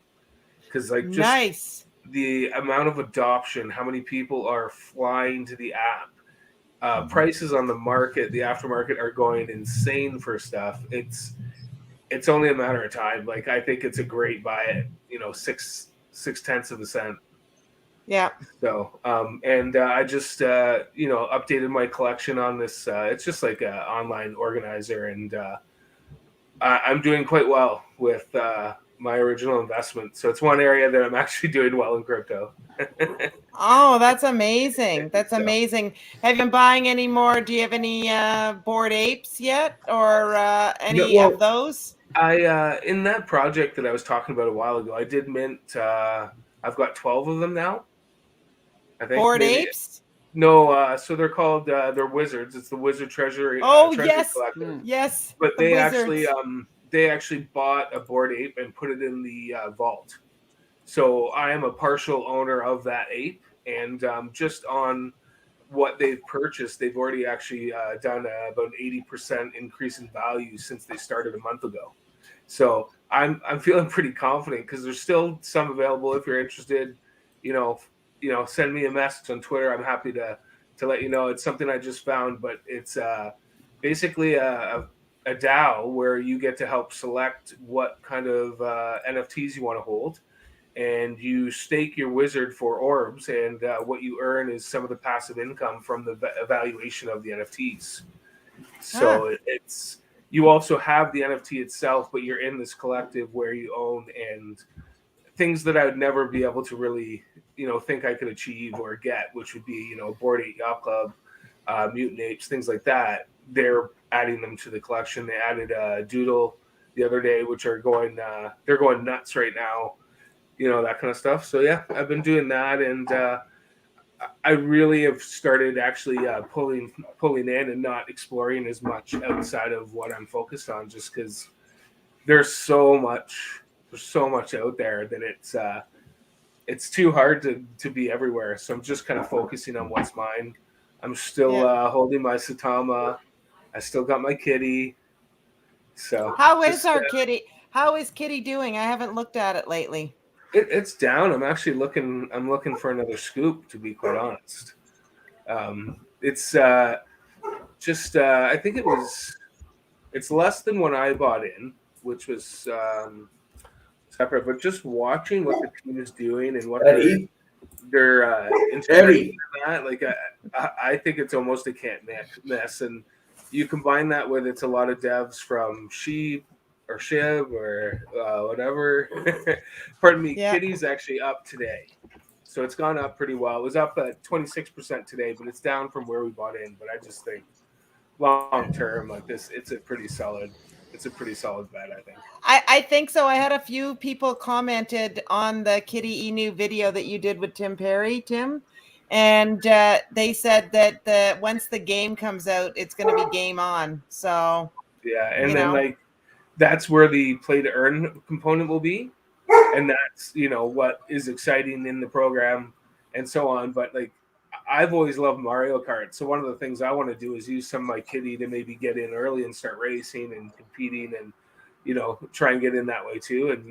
because like just
nice.
The amount of adoption, how many people are flying to the app. Prices on the market, the aftermarket, are going insane for stuff. It's only a matter of time. Like I think it's a great buy at 6/10 of a cent.
Yeah.
So and I just updated my collection on this. It's just like an online organizer, and I'm doing quite well with my original investment. So it's one area that I'm actually doing well in crypto.
Oh, that's amazing. That's amazing. Have you been buying any more? Do you have any Bored Apes yet, or any of those?
I in that project that I was talking about a while ago, I did mint. I've got 12 of them now, I think.
Bored Apes?
No, so they're called they're wizards. It's the Wizard Treasure.
Oh,
treasure
yes,
Collector.
yes.
But
the
they actually bought a Bored Ape and put it in the vault. So I am a partial owner of that ape, and just on what they've purchased, they've already actually done about an 80% increase in value since they started a month ago. So I'm feeling pretty confident, because there's still some available. If you're interested, send me a message on Twitter. I'm happy to let you know. It's something I just found, but it's basically a DAO where you get to help select what kind of NFTs you want to hold. And you stake your wizard for orbs, and what you earn is some of the passive income from the evaluation of the NFTs. So you also have the NFT itself, but you're in this collective where you own and things that I would never be able to really, think I could achieve or get, which would be, Bored Ape Yacht Club, Mutant Apes, things like that. they're adding them to the collection. They added Doodle the other day, which are going they're going nuts right now, that kind of stuff. So yeah, I've been doing that, and I really have started actually pulling in and not exploring as much outside of what I'm focused on, just because there's so much out there that it's too hard to be everywhere. So I'm just kind of focusing on what's mine. I'm still holding my Satama. I still got my kitty. So
how is our kitty? How is Kitty doing? I haven't looked at it lately.
It's down. I'm actually looking for another scoop, to be quite honest. It's just I think it's less than when I bought in, which was separate. But just watching what the team is doing and what they're integrating in that, like I think it's almost a can't mess. And you combine that with it's a lot of devs from Sheep or Shib or whatever. Pardon me. Yeah. Kitty's actually up today, so it's gone up pretty well. It was up at 26% today, but it's down from where we bought in. But I just think long term, like this, it's a pretty solid bet, I think.
I think so. I had a few people commented on the Kitty Inu video that you did with Tim Perry, Tim, and they said that once the game comes out, it's going to be game on. So
yeah, and then like that's where the play to earn component will be, and that's what is exciting in the program and so on. But like I've always loved Mario Kart, so one of the things I want to do is use some of my kitty to maybe get in early and start racing and competing, and try and get in that way too. And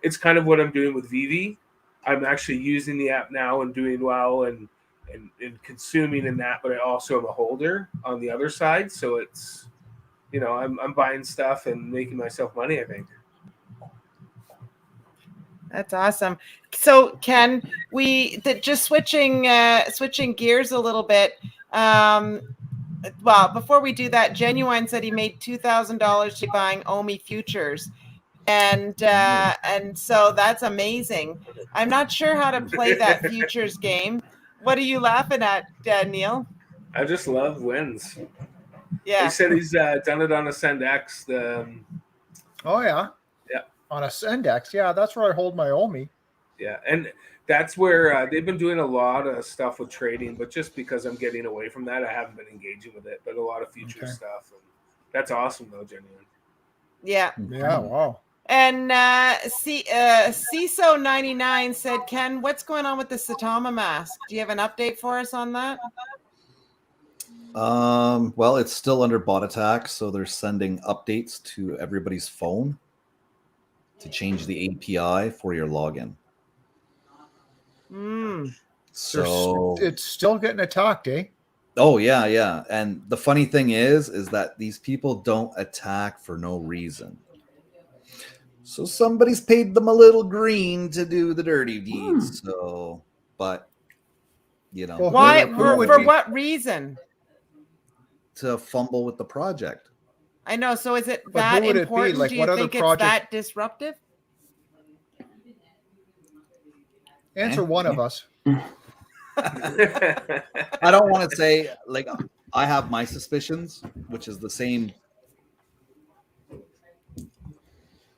it's kind of what I'm doing with Vivi. I'm actually using the app now and doing well and consuming in that, but I also am a holder on the other side, so it's I'm buying stuff and making myself money, I think.
That's awesome. So Ken, just switching gears a little bit. Well, before we do that, Genuine said he made $2,000 buying OMI futures, and so that's amazing. I'm not sure how to play that futures game. What are you laughing at, Neil?
I just love wins.
Yeah.
He said he's done it on a Sandbox.
Oh yeah.
Yeah.
On a Sandbox. Yeah, that's where I hold my OMI.
Yeah, and that's where they've been doing a lot of stuff with trading, but just because I'm getting away from that, I haven't been engaging with it. But a lot of future stuff. And that's awesome, though, Genuine.
Yeah.
Yeah. Wow.
And CISO99 said, Ken, what's going on with the Satama mask? Do you have an update for us on that?
Well, it's still under bot attack, so they're sending updates to everybody's phone to change the API for your login. So
it's still getting attacked, eh?
Oh yeah. And the funny thing is that these people don't attack for no reason. So somebody's paid them a little green to do the dirty deeds. So, but
Well,
why? For what reason?
To fumble with the project.
I know. So is it that important? Like, do you think it's that disruptive?
Answer one of us.
I don't want to say, like, I have my suspicions, which is the same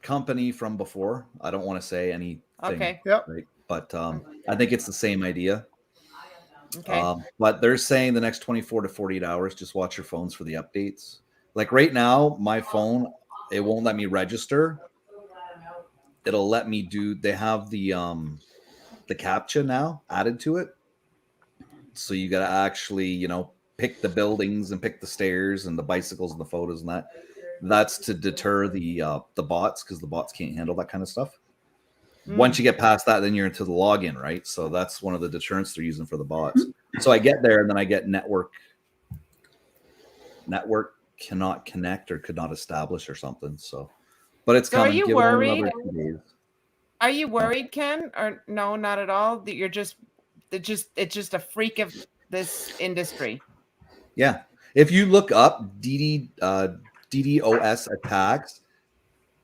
company from before. I don't want to say anything.
Okay.
Yep.
Right? But I think it's the same idea.
Okay.
But they're saying the next 24 to 48 hours, just watch your phones for the updates. Like right now, my phone, it won't let me register. It'll let me do, they have the CAPTCHA now added to it. So you got to actually, pick the buildings and pick the stairs and the bicycles and the photos and that. That's to deter the bots, because the bots can't handle that kind of stuff. Once you get past that, then you're into the login, right? So that's one of the deterrents they're using for the bots. So I get there and then I get network cannot connect or could not establish or something. So, but it's coming.
Are you worried?
2 days.
Are you worried, Ken? Or no, not at all. That it's just a freak of this industry.
Yeah. If you look up DDoS attacks,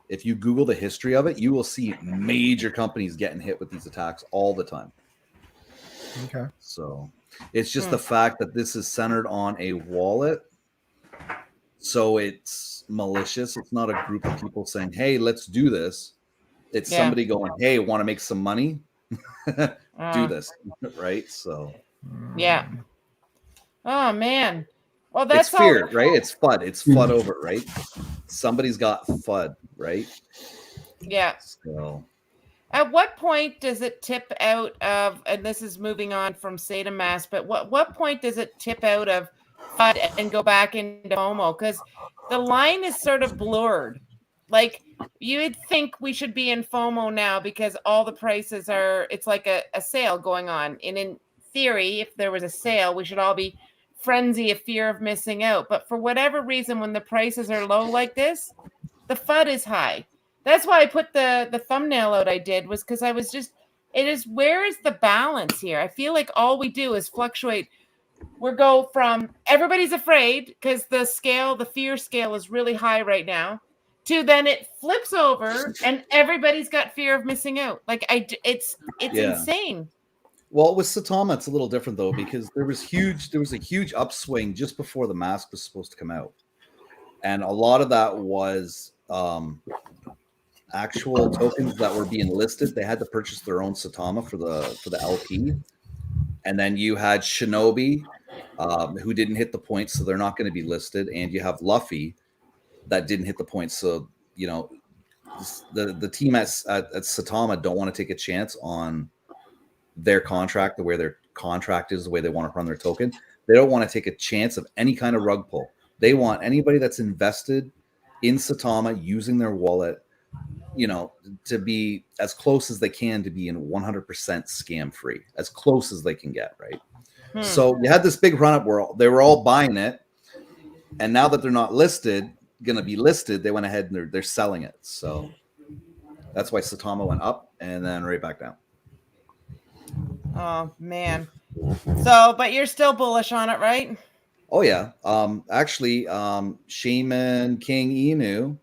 if you Google the history of it, you will see major companies getting hit with these attacks all the time.
Okay.
So it's just the fact that this is centered on a wallet So it's malicious. It's not a group of people saying, "Hey, let's do this." It's somebody going, "Hey, want to make some money? Do this," right? So
Yeah. Oh man. Well,
it's
that's all.
fear, right? It's FUD. It's FUD over, right? Somebody's got FUD, right?
Yeah.
So
At what point does it tip out of? And this is moving on from SATA mass, but what point does it tip out of FUD and go back into FOMO? Because the line is sort of blurred. Like you would think we should be in FOMO now because all the prices are. It's like a sale going on. And in theory, if there was a sale, we should all be frenzy of fear of missing out. But for whatever reason, when the prices are low like this, the FUD is high. That's why I put the thumbnail out I did, was because I was just, it is, where is the balance here? I feel like all we do is fluctuate. We go from everybody's afraid because the fear scale is really high right now, to then it flips over and everybody's got fear of missing out. Like it's insane.
Well, with Saitama, it's a little different though, because there was a huge upswing just before the mask was supposed to come out, and a lot of that was actual tokens that were being listed. They had to purchase their own Saitama for the LP, and then you had Shinobi, who didn't hit the points, so they're not going to be listed, and you have Luffy that didn't hit the points, so you know the team at Saitama don't want to take a chance on their contract, the way their contract is, the way they want to run their token. They don't want to take a chance of any kind of rug pull. They want anybody that's invested in Saitama using their wallet, you know, to be as close as they can to be in 100% scam free, as close as they can get, right? So you had this big run up where they were all buying it, and now that they're not listed, going to be listed, they went ahead and they're selling it. So that's why Saitama went up and then right back down.
Oh man. So, but you're still bullish on it, right?
Oh yeah. Actually, Shaman King Inu,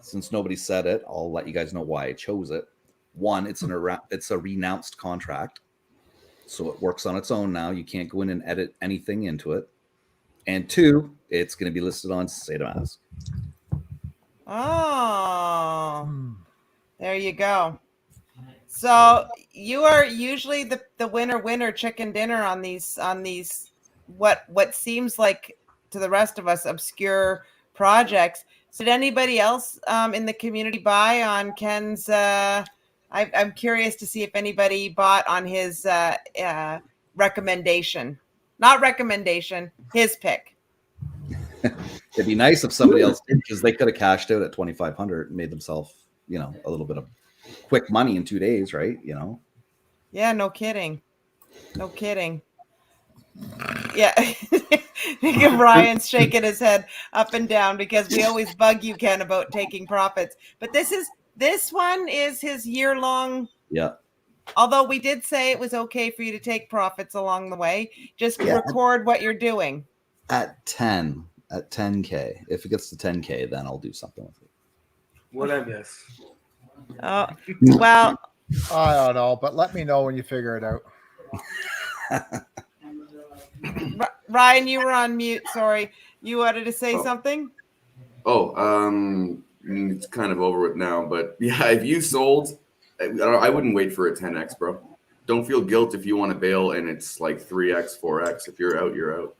since nobody said it, I'll let you guys know why I chose it. One, it's a renounced contract, so it works on its own now. You can't go in and edit anything into it. And two, it's going to be listed on SataMask.
Oh, there you go. So you are usually the winner chicken dinner on these what seems like to the rest of us obscure projects. So did anybody else in the community buy on Ken's? I'm curious to see if anybody bought on his recommendation. Not recommendation, his pick.
It'd be nice if somebody else did, because they could have cashed out at 2,500 and made themselves, you know, a little bit of quick money in 2 days, right? You know?
Yeah, no kidding. No kidding. Yeah. Ryan's shaking his head up and down because we always bug you, Ken, about taking profits. But this one is his year-long.
Yeah.
Although we did say it was okay for you to take profits along the way. Just record what you're doing.
At 10K. If it gets to 10K, then I'll do something with it.
What I miss?
Oh, well,
I don't know, but let me know when you figure it out.
Ryan, you were on mute. Sorry. You wanted to say something?
It's kind of over with now, but yeah, if you sold, I wouldn't wait for a 10x, bro. Don't feel guilt if you want to bail and it's like 3x, 4x. If you're out, you're out.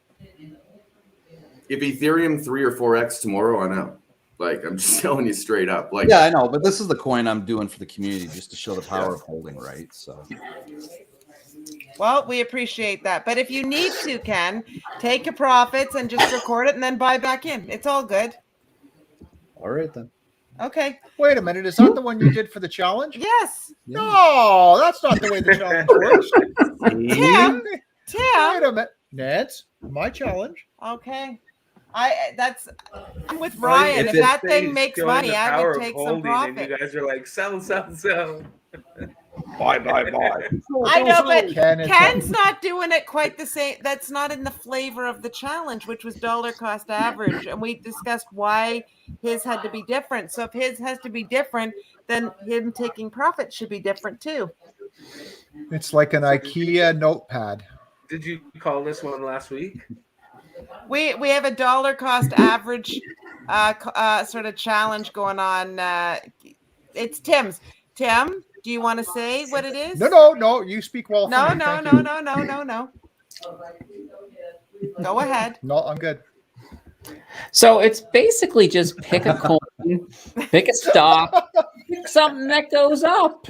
If Ethereum 3 or 4x tomorrow, I'm out. Like, I'm just telling you straight up. Like,
yeah, I know, but this is the coin I'm doing for the community, just to show the power of holding, right? So,
well, we appreciate that. But if you need to, Ken, take your profits and just record it and then buy back in. It's all good.
All right, then.
Okay.
Wait a minute. Is that the one you did for the challenge?
Yes.
Yeah.
No, that's not the way the challenge works.
Tim.
Wait a minute. Nance, my challenge.
Okay. I'm with Ryan. If that thing makes money, I would take some profit.
And you guys are like, sell.
Buy.
I know, but Ken's not doing it quite the same. That's not in the flavor of the challenge, which was dollar cost average. And we discussed why his had to be different. So if his has to be different, then him taking profit should be different too.
It's like an IKEA notepad.
Did you call this one last week?
We have a dollar cost average sort of challenge going on. It's Tim's. Tim, do you want to say what it is?
No. You speak well.
No.
For me. Thank you.
No. Go ahead.
No, I'm good.
So it's basically just pick a coin, pick a stock, pick something that goes up.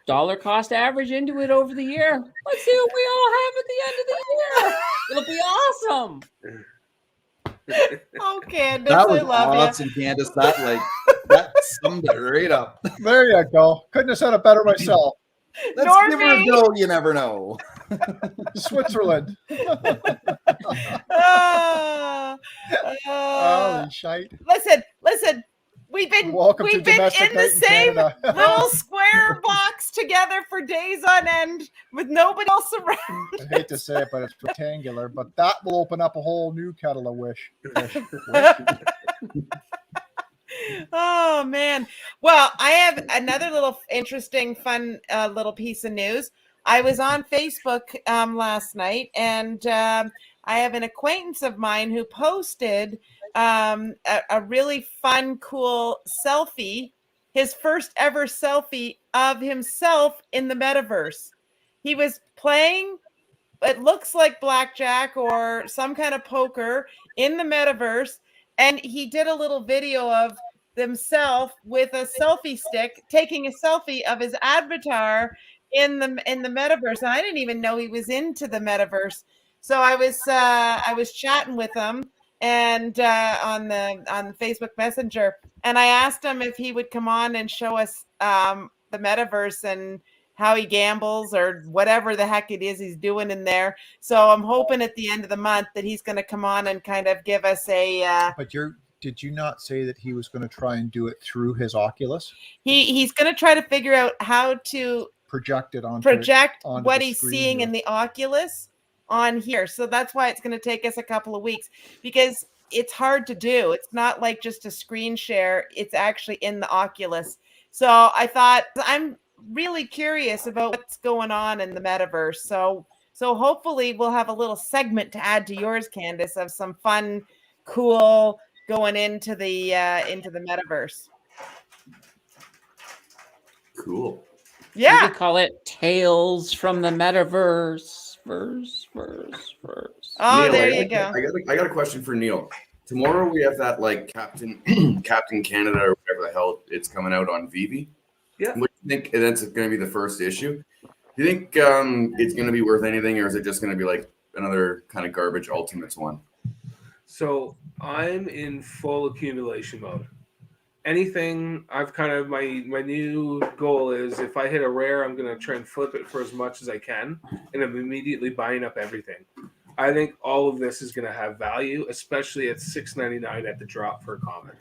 Dollar cost average into it over the year. Let's see what we all have at the end of the year. It'll be awesome.
Oh, Candace,
That
I
was
love
awesome, Candace. That summed it right up.
There you go. Couldn't have said it better myself.
Let's give her a go. You never know.
Switzerland. Holy shite.
Listen. We've been in the same little square box together for days on end with nobody else around.
I hate to say it, but it's rectangular. But that will open up a whole new kettle of wish.
Oh man. Well, I have another little interesting, fun little piece of news. I was on Facebook last night, and I have an acquaintance of mine who posted a really fun, cool selfie, his first ever selfie of himself in the metaverse. He was playing, it looks like blackjack or some kind of poker in the metaverse, and he did a little video of himself with a selfie stick taking a selfie of his avatar in the metaverse. And I didn't even know he was into the metaverse, so I was chatting with him and on the Facebook Messenger, and I asked him if he would come on and show us the metaverse and how he gambles or whatever the heck it is he's doing in there. So I'm hoping at the end of the month that he's going to come on and kind of give us a.
But did you not say that he was going to try and do it through his Oculus?
He's going to try to figure out how to
project
what he's seeing here in the Oculus on here. So that's why it's going to take us a couple of weeks, because it's hard to do. It's not like just a screen share. It's actually in the Oculus. So I thought, I'm really curious about what's going on in the metaverse. So hopefully we'll have a little segment to add to yours, Candace, of some fun, cool going into the metaverse.
Cool.
Yeah.
We could call it Tales from the Metaverse. Verse.
Oh,
Neil,
there you go.
I got a question for Neil. Tomorrow we have that like Captain Canada or whatever the hell it's coming out on Vivi.
Yeah.
What do you think that's going to be the first issue? Do you think it's going to be worth anything, or is it just going to be like another kind of garbage Ultimates one?
So I'm in full accumulation mode. Anything I've kind of my new goal is if I hit a rare, I'm going to try and flip it for as much as I can, and I'm immediately buying up everything. I think all of this is going to have value, especially at $6.99 at the drop for a comic.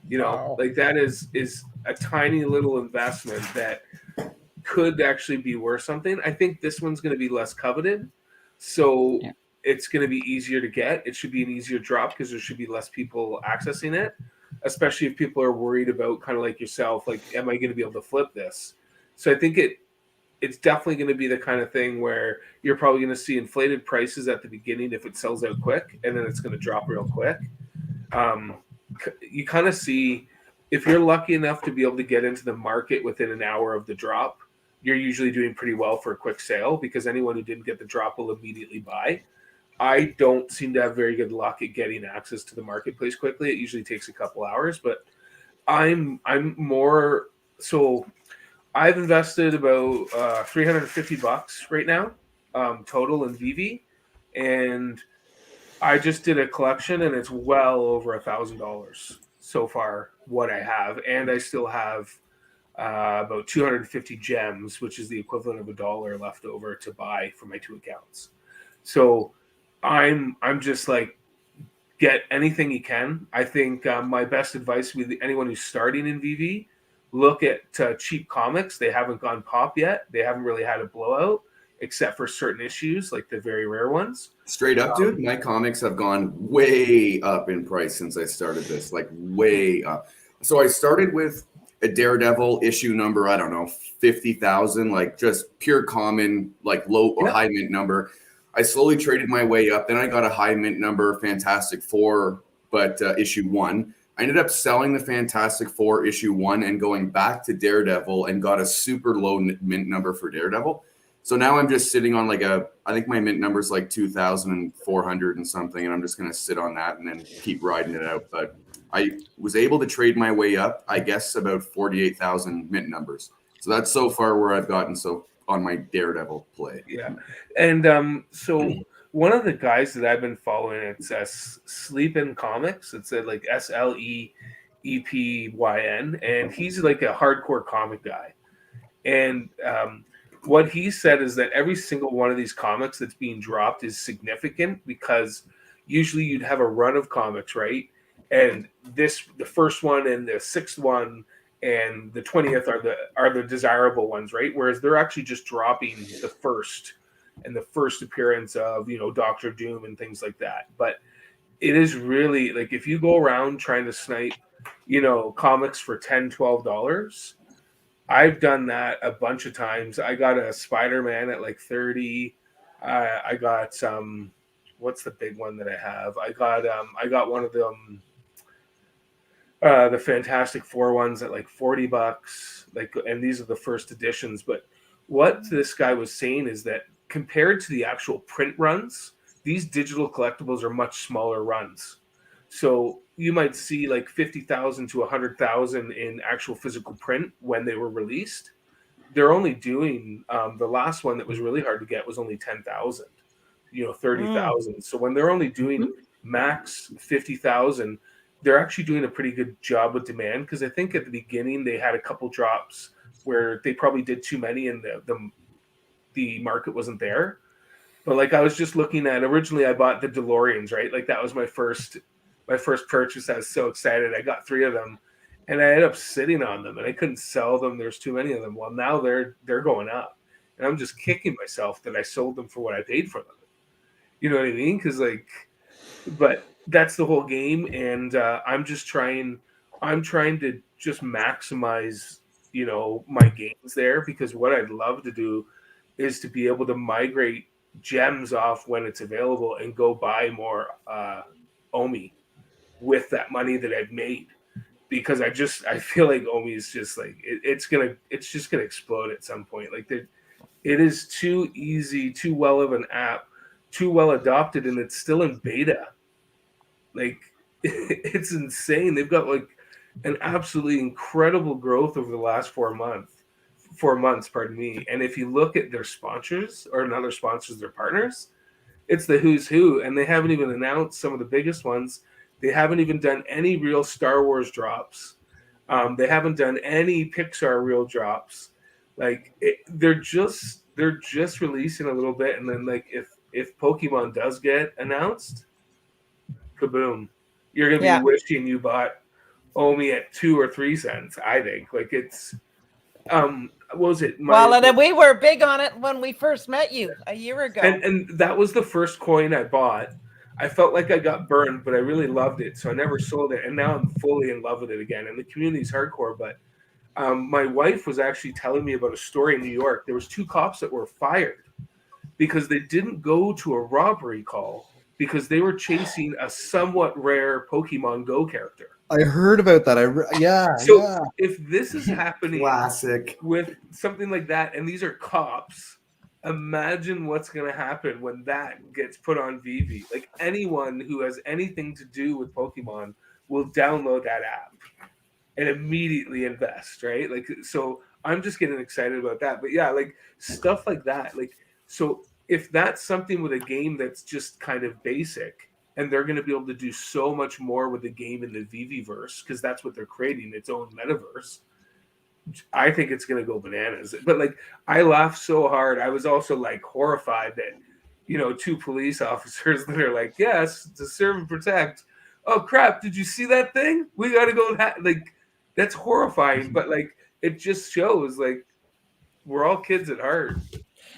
You know,
Wow.
like that is a tiny little investment that could actually be worth something. I think this one's going to be less coveted, so it's going to be easier to get. It should be an easier drop because there should be less people accessing it, especially if people are worried about, kind of like yourself, like, am I going to be able to flip this? So I think it's definitely going to be the kind of thing where you're probably going to see inflated prices at the beginning if it sells out quick, and then it's going to drop real quick. You kind of see, if you're lucky enough to be able to get into the market within an hour of the drop, you're usually doing pretty well for a quick sale, because anyone who didn't get the drop will immediately buy. I don't seem to have very good luck at getting access to the marketplace quickly. It usually takes a couple hours, but I'm more so. I've invested about $350 right now total in Vivi, and I just did a collection, and it's well over $1,000 so far what I have, and I still have about 250 gems, which is the equivalent of $1 left over to buy for my two accounts. So I'm just like, get anything you can. I think my best advice with anyone who's starting in VV, look at cheap comics. They haven't gone pop yet. They haven't really had a blowout, except for certain issues, like the very rare ones.
Straight up, dude, my comics have gone way up in price since I started this, like way up. So I started with a Daredevil issue number, I don't know, 50,000, like just pure common, like low or high mint number. I slowly traded my way up. Then I got a high mint number, Fantastic Four, but issue 1. I ended up selling the Fantastic Four issue 1 and going back to Daredevil and got a super low mint number for Daredevil. So now I'm just sitting on I think my mint number is like 2,400 and something, and I'm just going to sit on that and then keep riding it out. But I was able to trade my way up, I guess, about 48,000 mint numbers. So that's so far where I've gotten on my Daredevil play.
Yeah. And so one of the guys that I've been following, it's Sleep in Comics. It's like SLEEPYN, and he's like a hardcore comic guy. And what he said is that every single one of these comics that's being dropped is significant, because usually you'd have a run of comics, right? And the first one and the 6th one and the 20th are the desirable ones, right? Whereas they're actually just dropping the first appearance of, Doctor Doom and things like that. But it is really like, if you go around trying to snipe, comics for $10, $12, I've done that a bunch of times. I got a Spider-Man at like 30. I got what's the big one that I have? I got one of them, the Fantastic Four ones at like $40. And these are the first editions. But what this guy was saying is that compared to the actual print runs, these digital collectibles are much smaller runs. So you might see like 50,000 to 100,000 in actual physical print when they were released. They're only doing the last one that was really hard to get was only 10,000, 30,000. So when they're only doing max 50,000, they're actually doing a pretty good job with demand, because I think at the beginning they had a couple drops where they probably did too many and the market wasn't there. But like I was just looking at, originally I bought the DeLoreans, right? Like that was my first purchase. I was so excited. I got 3 of them and I ended up sitting on them and I couldn't sell them. There's too many of them. Well, now they're going up and I'm just kicking myself that I sold them for what I paid for them. You know what I mean? But that's the whole game. And I'm trying to just maximize, my gains there, because what I'd love to do is to be able to migrate gems off when it's available and go buy more OMI with that money that I've made, because I feel like OMI is just like it's just gonna explode at some point. Like it is too easy, too well of an app, too well adopted, and it's still in beta. Like it's insane. They've got like an absolutely incredible growth over the last 4 months, pardon me. And if you look at their sponsors, or not their sponsors, their partners, it's the who's who, and they haven't even announced some of the biggest ones. They haven't even done any real Star Wars drops. They haven't done any Pixar real drops. Like they're just releasing a little bit, and then like if Pokemon does get announced, kaboom! You're gonna be wishing you bought OMI at 2 or 3 cents. I think like it's. What was it?
And we were big on it when we first met you a year ago.
And that was the first coin I bought. I felt like I got burned, but I really loved it, so I never sold it. And now I'm fully in love with it again. And the community's hardcore. But my wife was actually telling me about a story in New York. There was 2 cops that were fired because they didn't go to a robbery call because they were chasing a somewhat rare Pokemon Go character.
I heard about that.
If this is happening
Classic
with something like that, and these are cops, imagine what's going to happen when that gets put on VV. Like anyone who has anything to do with Pokemon will download that app and immediately invest, right? Like, so I'm just getting excited about that. But yeah, like stuff like that. Like, so if that's something with a game that's just kind of basic, and they're going to be able to do so much more with the game in the VV-verse, because that's what they're creating, its own metaverse. I think it's going to go bananas. But like, I laughed so hard. I was also like horrified that, 2 police officers that are like, yes, to serve and protect. Oh crap! Did you see that thing? We got to go. Like, that's horrifying. But like, it just shows like we're all kids at heart.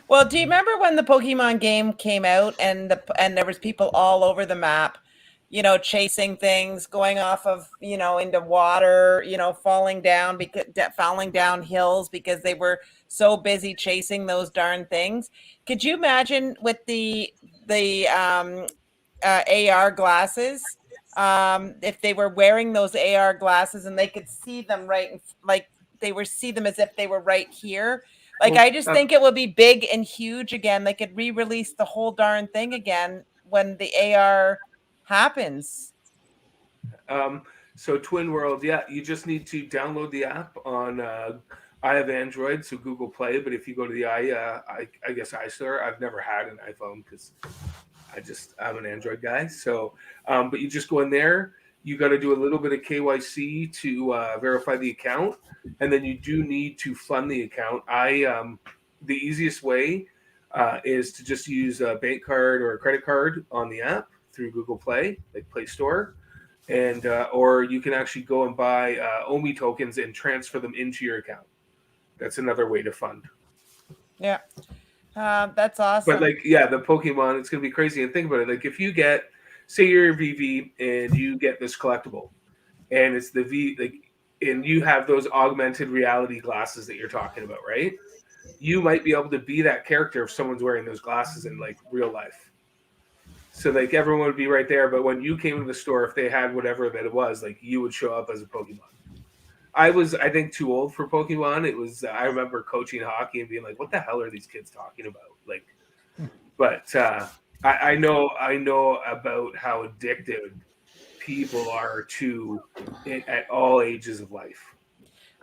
Well, do you remember when the Pokemon game came out and there was people all over the map, chasing things, going off of, into water, falling down hills because they were so busy chasing those darn things? Could you imagine with the the AR glasses. If they were wearing those AR glasses and they could see them like they were see them as if they were right here. Like,
Well,
I just think it would be big and huge again. They could re-release the whole darn thing again when the AR happens.
So Twin World, yeah, you just need to download the app on. I have Android, so Google Play. But if you go to the I guess iStore, I've never had an iPhone because I'm an Android guy. So, but you just go in there. You got to do a little bit of KYC to verify the account, and then you do need to fund the account. The easiest way is to just use a bank card or a credit card on the app through Google Play, like Play Store. And or you can actually go and buy OMI tokens and transfer them into your account. That's another way to fund.
Yeah, that's awesome.
But like, yeah, the Pokemon, it's gonna be crazy. And think about it, like if you get, say you're a VV and you get this collectible, and it's the and you have those augmented reality glasses that you're talking about, right? You might be able to be that character if someone's wearing those glasses in like real life. So like everyone would be right there, but when you came to the store, if they had whatever that it was, like you would show up as a Pokemon. I think too old for Pokemon. It was I remember coaching hockey and being like, "What the hell are these kids talking about?" Like, but I know about how addicted people are to it at all ages of life.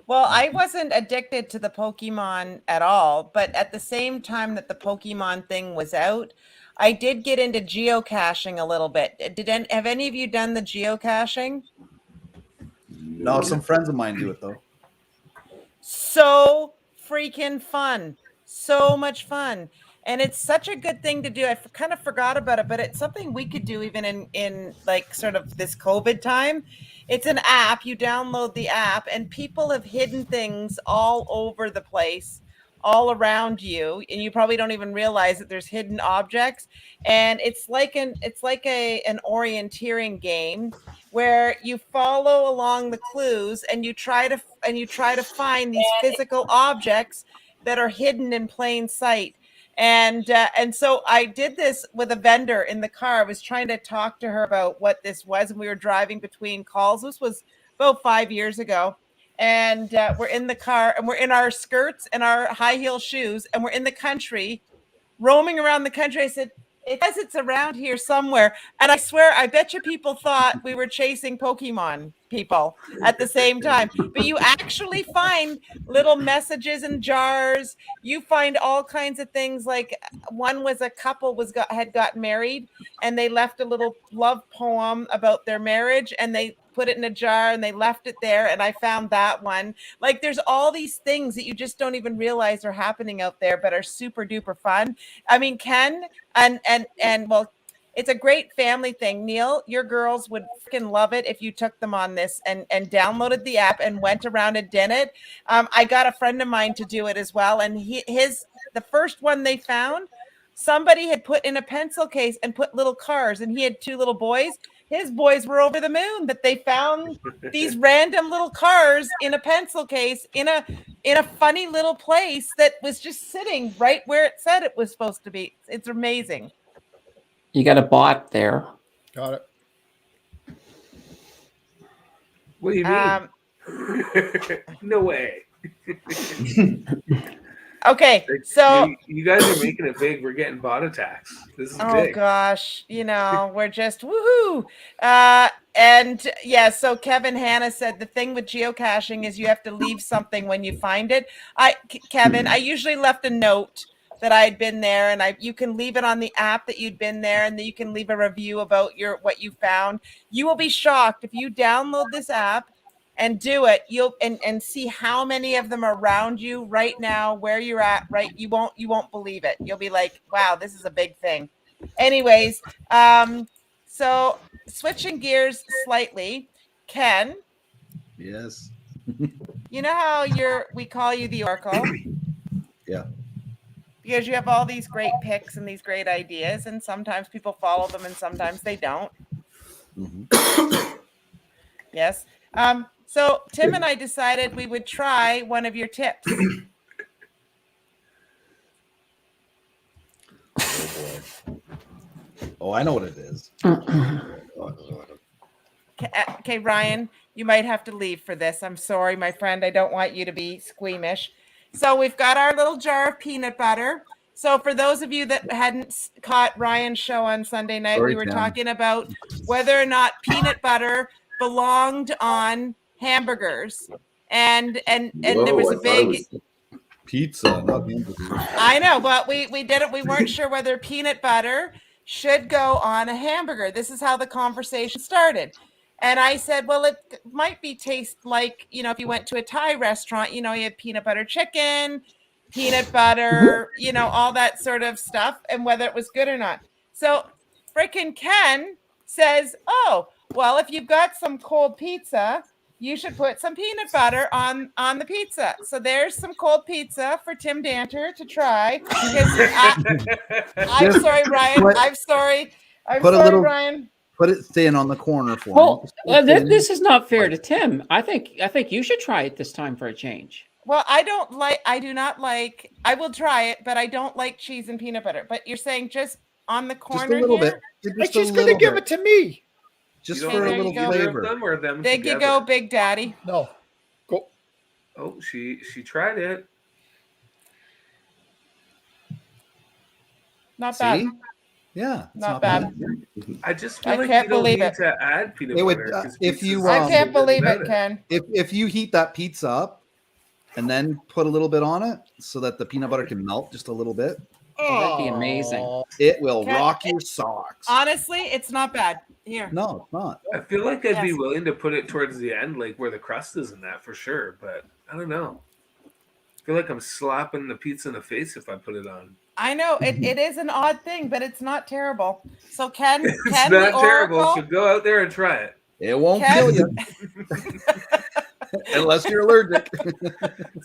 Well, I wasn't addicted to the Pokemon at all, but at the same time that the Pokemon thing was out, I did get into geocaching a little bit. Have any of you done the geocaching?
No, some friends of mine do it though.
So freaking fun. So much fun. And it's such a good thing to do. I kind of forgot about it, but it's something we could do even in like sort of this COVID time. It's an app. You download the app and people have hidden things all over the place, all around you, and you probably don't even realize that there's hidden objects. And it's like an orienteering game where you follow along the clues and you try to find these physical objects that are hidden in plain sight. And so I did this with a vendor in the car. I was trying to talk to her about what this was, and we were driving between calls. This was about 5 years ago. And we're in the car and we're in our skirts and our high heel shoes and we're in the country, roaming around the country. I said, it's around here somewhere. And I swear, I bet you people thought we were chasing Pokemon people at the same time. But you actually find little messages in jars. You find all kinds of things. Like one was a couple had got married and they left a little love poem about their marriage and they put it in a jar and they left it there. And I found that one. Like there's all these things that you just don't even realize are happening out there, but are super duper fun. I mean, Ken and well, it's a great family thing. Neil, your girls would freaking love it if you took them on this and downloaded the app and went around and did it. I got a friend of mine to do it as well. And the first one they found, somebody had put in a pencil case and put little cars, and he had 2 little boys. His boys were over the moon that they found these random little cars in a pencil case in a funny little place that was just sitting right where it said it was supposed to be. It's amazing.
You got a bot there.
Got it.
What do you mean? No way.
Okay, so
you guys are making it big. We're getting bot attacks. This is
oh
big.
Gosh, we're just woohoo. And yeah, so Kevin Hanna said the thing with geocaching is you have to leave something when you find it. Kevin, I usually left a note that I had been there, and you can leave it on the app that you'd been there, and then you can leave a review about what you found. You will be shocked if you download this app and do it. You'll and see how many of them are around you right now, where you're at, right? You won't believe it. You'll be like, wow, this is a big thing. Anyways, so switching gears slightly, Ken.
Yes.
You know how we call you the Oracle?
Yeah.
Because you have all these great picks and these great ideas, and sometimes people follow them and sometimes they don't.
Mm-hmm.
Yes. So Tim and I decided we would try one of your tips.
Oh, I know what it is.
Okay, Ryan, you might have to leave for this. I'm sorry, my friend. I don't want you to be squeamish. So we've got our little jar of peanut butter. So for those of you that hadn't caught Ryan's show on Sunday night,
Sorry,
we were
Tim.
talking about whether or not peanut butter belonged on hamburgers. And there was a big
Pizza, not hamburgers.
I know, but we didn't. We weren't sure whether peanut butter should go on a hamburger. This is how the conversation started. And I said, well, it might be taste like, if you went to a Thai restaurant, you have peanut butter chicken, peanut butter, all that sort of stuff, and whether it was good or not. So freaking Ken says, oh, well, if you've got some cold pizza, you should put some peanut butter on the pizza. So there's some cold pizza for Tim Danter to try. I'm sorry, Ryan. I'm sorry, Ryan.
Put it thin on the corner for
Well,
him.
this is not fair to Tim. I think you should try it this time for a change.
Well, I will try it, but I don't like cheese and peanut butter. But you're saying just on the corner
Just a little
here?
bit.
She's going to give it to me.
Just
You
for
don't
a
there
little
you go.
flavor.
Them or them
There
together?
you go, Big Daddy.
No. Go.
Oh, she tried it.
Not bad.
See? Yeah. It's
Not bad.
I just feel
I
like
can't
you don't
believe
need
it.
to add peanut
It would,
butter. 'cause
if
pizza's
you,
so
I
um,
can't
good
believe
without
it, Ken.
If you heat that pizza up and then put a little bit on it so that the peanut butter can melt just a little bit,
That'd be amazing.
it will
Ken,
rock your socks.
Honestly, it's not bad. Here.
No, it's not.
I feel like I'd be
Yes.
willing to put it towards the end, like where the crust is in that for sure, but I don't know. I feel like I'm slapping the pizza in the face if I put it on.
I know it is an odd thing, but it's not terrible. So Ken,
It's
Ken
not
the
terrible,
Oracle,
so go out there and try it.
It won't
Ken-
kill you unless you're allergic.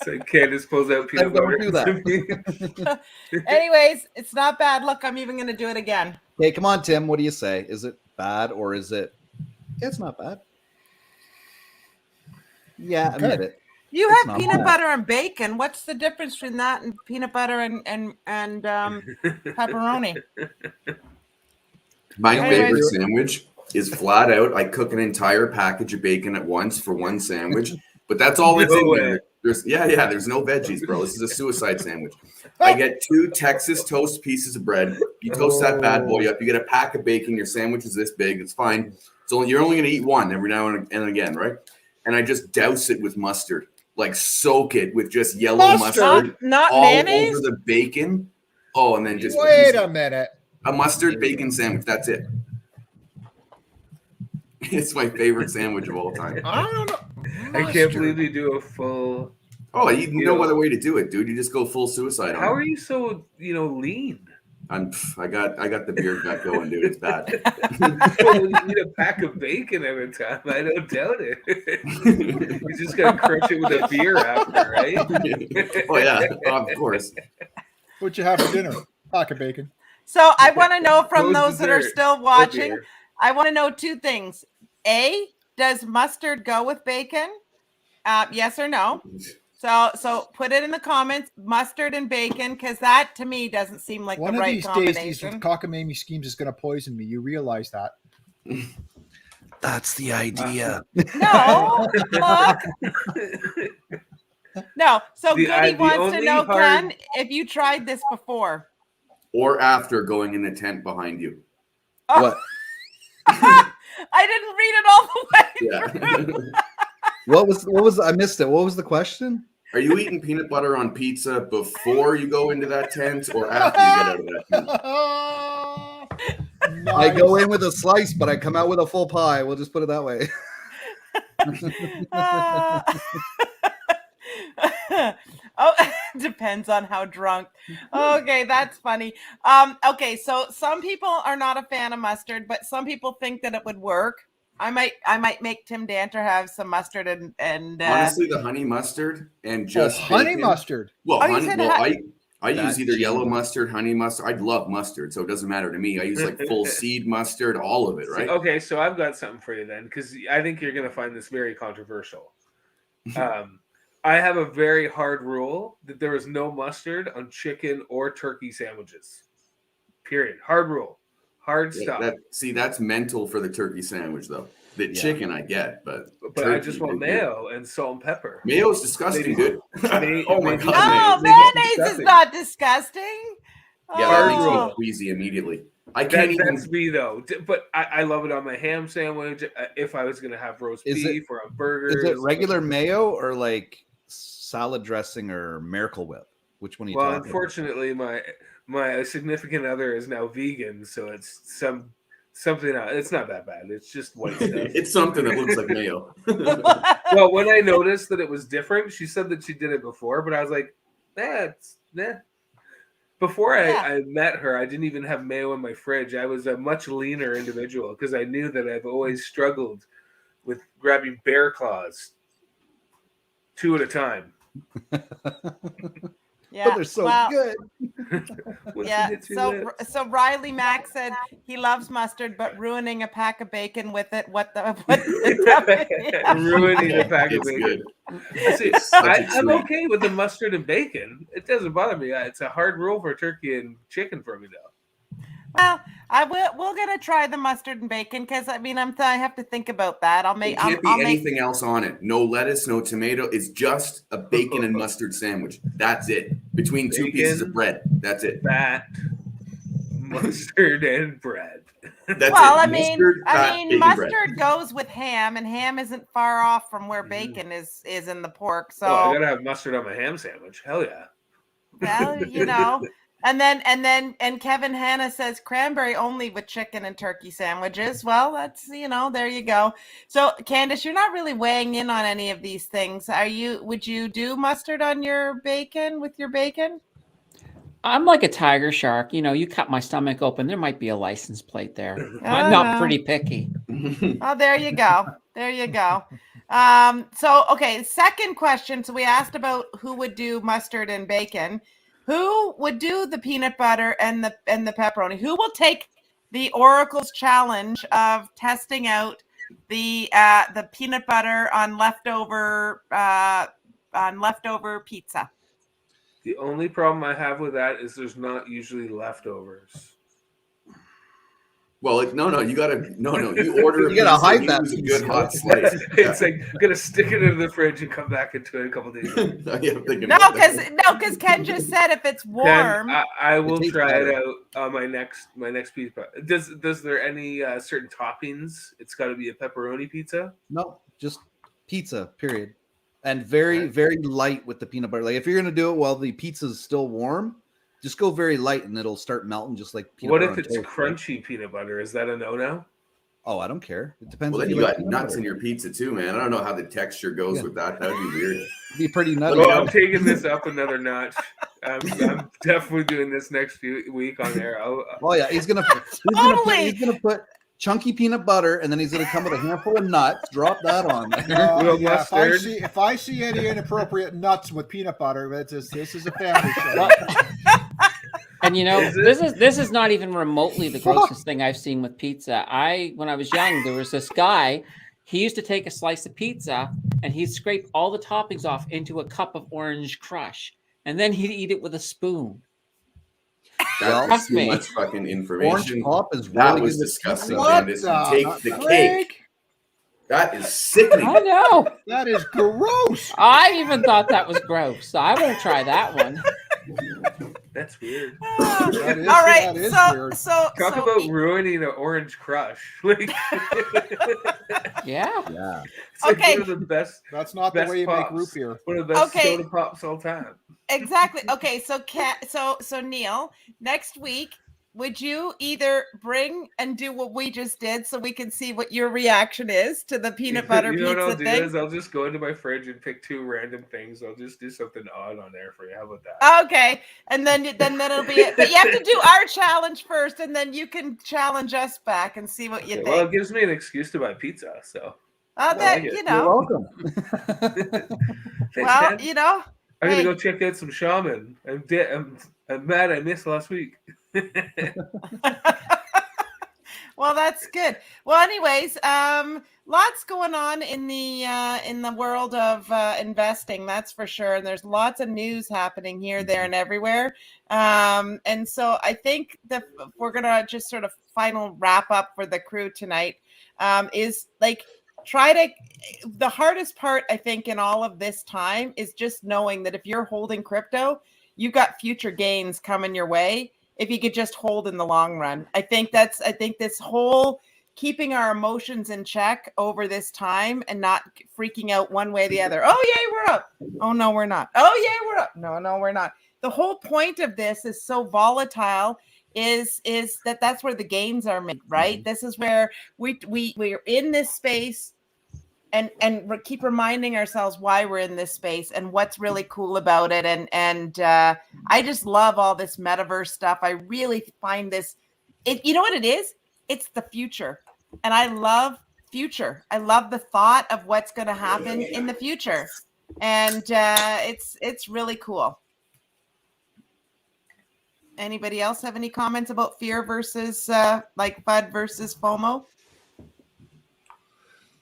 So Ken just pulls out peanut
Don't
butter.
do that.
anyways, it's not bad. Look, I'm even going to do it again.
Hey, come on, Tim. What do you say? Is it bad or is it? It's not bad. Yeah, admit it.
You
It's
have
not
peanut
bad.
butter and bacon. What's the difference between that and peanut butter and pepperoni?
My
Anyway.
favorite sandwich is flat out. I cook an entire package of bacon at once for one sandwich, but that's all that's
No
in
way.
there. There's no veggies, bro. This is a suicide sandwich. I get 2 Texas toast pieces of bread. You toast that bad boy up. You get a pack of bacon. Your sandwich is this big. It's fine. So you're only gonna eat one every now and again, right? And I just douse it with mustard, like soak it with just yellow mustard
Not
all
mayonnaise.
over the bacon. Oh, and then just
Wait a minute.
a mustard bacon sandwich. That's it. It's my favorite sandwich of all time.
I don't know.
I can't believe you do a full.
Oh, you no other way to do it, dude. You just go full suicide on
How
it.
are you so lean?
I got the beard gut going, dude. It's bad.
Well, you eat a pack of bacon at a time. I don't doubt it. You just gotta crush it with a beer after, right?
Oh yeah, of course.
What'd you have for dinner? Pack of bacon.
So I want to know from
What was
those that are
dessert?
still
Oh,
watching.
dear.
I want to know 2 things. A, does mustard go with bacon? Yes or no? So put it in the comments, mustard and bacon, because that to me doesn't seem like
One
the
of
right
these days, these
combination.
cockamamie schemes is going to poison me. You realize that?
That's the idea.
No, look. No. So
The-
Goody
the
wants to
only
know,
hard-
Ken, if you tried this before.
Or after going in the tent behind you.
Oh,
What?
I didn't read it all the way.
Yeah.
What was? I missed it. What was the question?
Are you eating peanut butter on pizza before you go into that tent or after you get out of that tent?
I go in with a slice, but I come out with a full pie. We'll just put it that way.
Oh, depends on how drunk. Okay, that's funny. Okay, so some people are not a fan of mustard, but some people think that it would work. I might make Tim Danter have some mustard and
Honestly, the honey mustard and just
honey
bacon.
mustard.
Well,
Oh, you
honey,
said
well, I
That's
use either yellow
cheating.
mustard, honey mustard. I love mustard, so it doesn't matter to me. I use like full seed mustard, all of it, right?
Okay, so I've got something for you then, because I think you're going to find this very controversial. I have a very hard rule that there is no mustard on chicken or turkey sandwiches. Period. Hard rule. Hard stuff.
That's mental for the turkey sandwich, though. The chicken I get, but
I just want mayo and salt and pepper.
Mayo's disgusting, dude. Oh my god.
Oh, mayonnaise is not disgusting.
Yeah, that makes me queasy immediately. I can't even.
That's me though, but I love it on my ham sandwich. If I was gonna have roast beef or a burger,
is it regular mayo or like salad dressing or Miracle Whip? Which one are you talking
unfortunately, my significant other is now vegan, so it's something else. It's not that bad. It's just white stuff.
It's something that looks like mayo.
Well, when I noticed that it was different, she said that she did it before, but I was like, nah. Before I met her, I didn't even have mayo in my fridge. I was a much leaner individual because I knew that I've always struggled with grabbing bear claws 2 at a time.
Yeah,
but they're so good.
Yeah. So Riley Mack said he loves mustard, but ruining a pack of bacon with it.
Ruining a pack of bacon. See, I'm okay with the mustard and bacon. It doesn't bother me. It's a hard rule for turkey and chicken for me, though.
Well, we're gonna try the mustard and bacon because I have to think about that.
There can't be anything else on it. No lettuce, no tomato. It's just a bacon and mustard sandwich. That's it. Between two pieces of bread. That's it.
Fat, mustard, and bread.
Mustard goes with ham, and ham isn't far off from where bacon is in the pork. So
I gotta have mustard on my ham sandwich. Hell yeah.
Well, And Kevin Hanna says cranberry only with chicken and turkey sandwiches. Well, that's, there you go. So Candace, you're not really weighing in on any of these things. Would you do mustard on your bacon with your bacon?
I'm like a tiger shark. You cut my stomach open. There might be a license plate there. I'm not pretty picky.
Oh, there you go. There you go. Okay. Second question. So we asked about who would do mustard and bacon. Who would do the peanut butter and the pepperoni? Who will take the Oracle's challenge of testing out the peanut butter on leftover pizza?
The only problem I have with that is there's not usually leftovers.
Well, you gotta you order.
You gotta hide that.
A good hot slice.
It's like gonna stick it in the fridge and come back into it in a couple days.
Because Ken just said if it's warm,
Ken, I will try it out on my next pizza. Does there any certain toppings? It's got to be a pepperoni pizza.
No, just pizza. Period. And very very light with the peanut butter. Like if you're gonna do it while the pizza's still warm, just go very light and it'll start melting just like peanut butter.
What if it's crunchy peanut butter? Is that a no-no?
Oh, I don't care. It depends.
Well, then you got nuts in your pizza too, man. I don't know how the texture goes with that. That'd be weird.
It'd be pretty nutty.
Well, I'm taking this up another notch. I'm definitely doing this next week on there.
He's gonna put chunky peanut butter, and then he's gonna come with a handful of nuts. Drop that on there.
If I see any inappropriate nuts with peanut butter, this is a family show.
And this is not even remotely the grossest thing I've seen with pizza. When I was young, there was this guy. He used to take a slice of pizza and he'd scrape all the toppings off into a cup of orange crush, and then he'd eat it with a spoon.
That's too much fucking information.
Orange pop is
that was disgusting. Take the cake. That is sickening.
I know.
That is gross.
I even thought that was gross. So I won't try that one.
That's weird.
All right. So
talk about ruining an orange crush.
Yeah.
It's one of the best.
That's not the way you make root beer.
One of the best soda pops all time.
Exactly. Okay. So Neil, next week, would you either bring and do what we just did so we can see what your reaction is to the peanut butter pizza
what I'll
thing?
do is I'll just go into my fridge and pick 2 random things. I'll just do something odd on there for you. How about that?
Okay. And then it'll be it. But you have to do our challenge first, and then you can challenge us back and see what you think.
Well, it gives me an excuse to buy pizza, so.
You're welcome.
Thanks,
Ken.
I'm gonna go check out some shaman. I'm mad I missed last week.
Well, that's good. Well, anyways, lots going on in the world of investing, that's for sure. And there's lots of news happening here, there, and everywhere. And so I think that we're gonna just sort of final wrap up for the crew tonight. Is like the hardest part, I think, in all of this time is just knowing that if you're holding crypto, you've got future gains coming your way if you could just hold in the long run. I think this whole keeping our emotions in check over this time and not freaking out one way or the other. Oh, yay, we're up. Oh, no, we're not. Oh, yay, we're up. No, we're not. The whole point of this is so volatile is that's where the gains are made, right? This is where we're in this space and keep reminding ourselves why we're in this space and what's really cool about it. And I just love all this metaverse stuff. I really find this, you know what it is? It's the future. And I love future. I love the thought of what's going to happen in the future. And it's really cool. Anybody else have any comments about fear versus like FUD versus FOMO?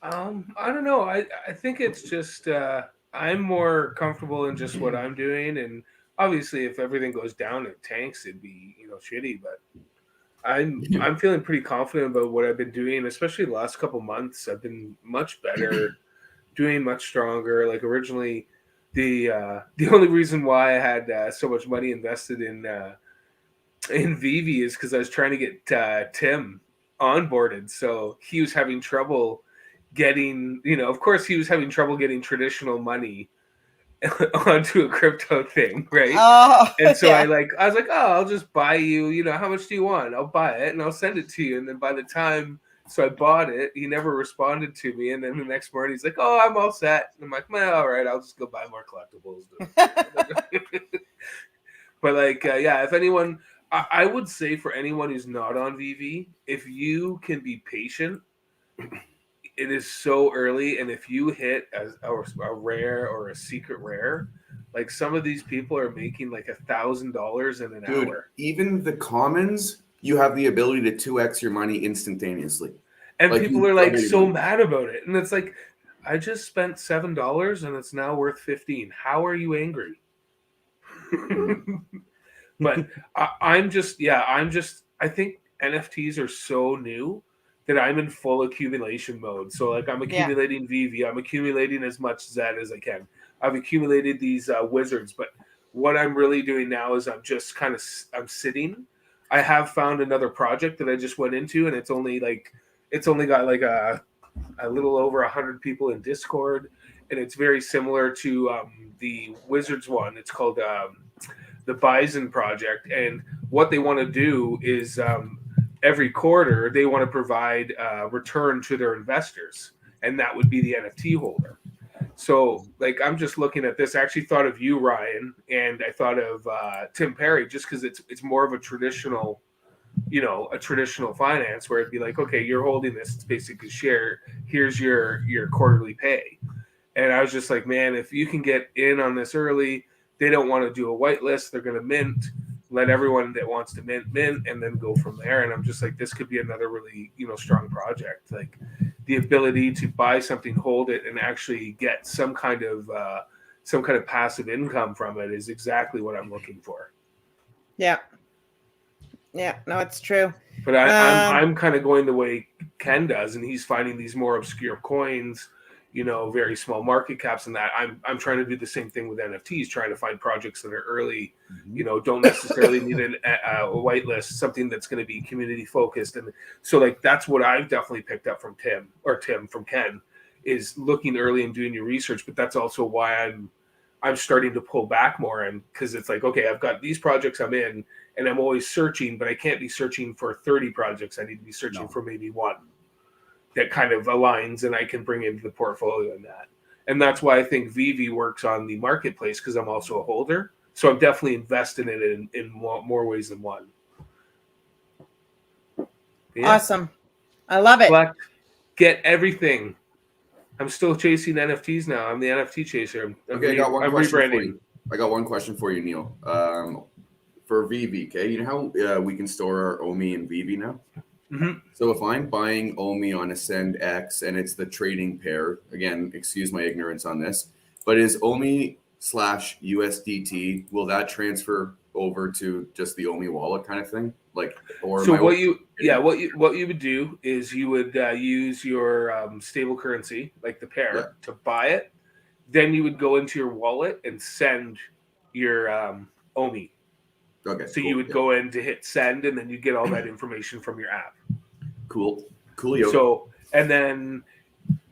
I don't know. I think it's just I'm more comfortable in just what I'm doing, and obviously, if everything goes down, it tanks. It'd be shitty. But I'm feeling pretty confident about what I've been doing, especially the last couple months. I've been much better, doing much stronger. Like originally, the only reason why I had so much money invested in Vivi is because I was trying to get Tim onboarded. So he was having trouble getting, of course he was having trouble getting traditional money onto a crypto thing, right?
Oh,
and so
yeah.
I was like, oh, I'll just buy you, how much do you want? I'll buy it and I'll send it to you. And then by the time, so I bought it, he never responded to me. And then the next morning he's like, oh, I'm all set. And I'm like, well, all right, I'll just go buy more collectibles. But like, yeah, if anyone, I would say for anyone who's not on VV, if you can be patient, it is so early, and if you hit a rare or a secret rare, like some of these people are making like $1,000 in an hour.
Even the commons, you have the ability to 2x your money instantaneously.
And like people are like so mad about it, and it's like, I just spent $7 and it's now worth 15. How are you angry? But I think NFTs are so new that I'm in full accumulation mode. So like I'm accumulating VV, I'm accumulating as much Zed as I can. I've accumulated these wizards, but what I'm really doing now is I'm just I'm sitting. I have found another project that I just went into, and it's only got like a little over 100 people in Discord, and it's very similar to the Wizards one. It's called the Bison Project, and what they want to do is every quarter they want to provide return to their investors, and that would be the NFT holder. So like I'm just looking at this. I actually thought of you, Ryan, and I thought of Tim Perry, just because it's more of a traditional, a traditional finance where it'd be like, okay, you're holding this, it's basically share. Here's your quarterly pay. And I was just like, man, if you can get in on this early, they don't want to do a whitelist. They're going to mint, let everyone that wants to mint, and then go from there. And I'm just like, this could be another really, strong project. Like the ability to buy something, hold it, and actually get some kind of passive income from it is exactly what I'm looking for.
Yeah. Yeah, no, it's true.
But I'm kind of going the way Ken does, and he's finding these more obscure coins, very small market caps, and that I'm trying to do the same thing with NFTs, trying to find projects that are early, don't necessarily need a whitelist, something that's going to be community focused. And so like, that's what I've definitely picked up from Tim from Ken, is looking early and doing your research. But that's also why I'm starting to pull back more, and because it's like, okay, I've got these projects I'm in, and I'm always searching, but I can't be searching for 30 projects. I need to be searching for maybe one that kind of aligns and I can bring into the portfolio in that. And that's why I think VV works on the marketplace, because I'm also a holder. So I'm definitely invested in it in more ways than one.
Yeah. Awesome. I love it.
Get everything. I'm still chasing NFTs now. I'm the NFT chaser.
I got one question for you. I got one question for you, Neil. For VV, okay? You know how we can store our OMI in VV now?
Mhm.
So if I'm buying OMI on Ascend X and it's the trading pair, again, excuse my ignorance on this, but is OMI / USDT, will that transfer over to just the OMI wallet kind of thing? Like, or
So
am I
what you would do is you would use your stable currency, like the pair, to buy it. Then you would go into your wallet and send your OMI.
Okay.
So you would go in to hit send, and then you get all that information from your app.
Cool. Coolio.
So, and then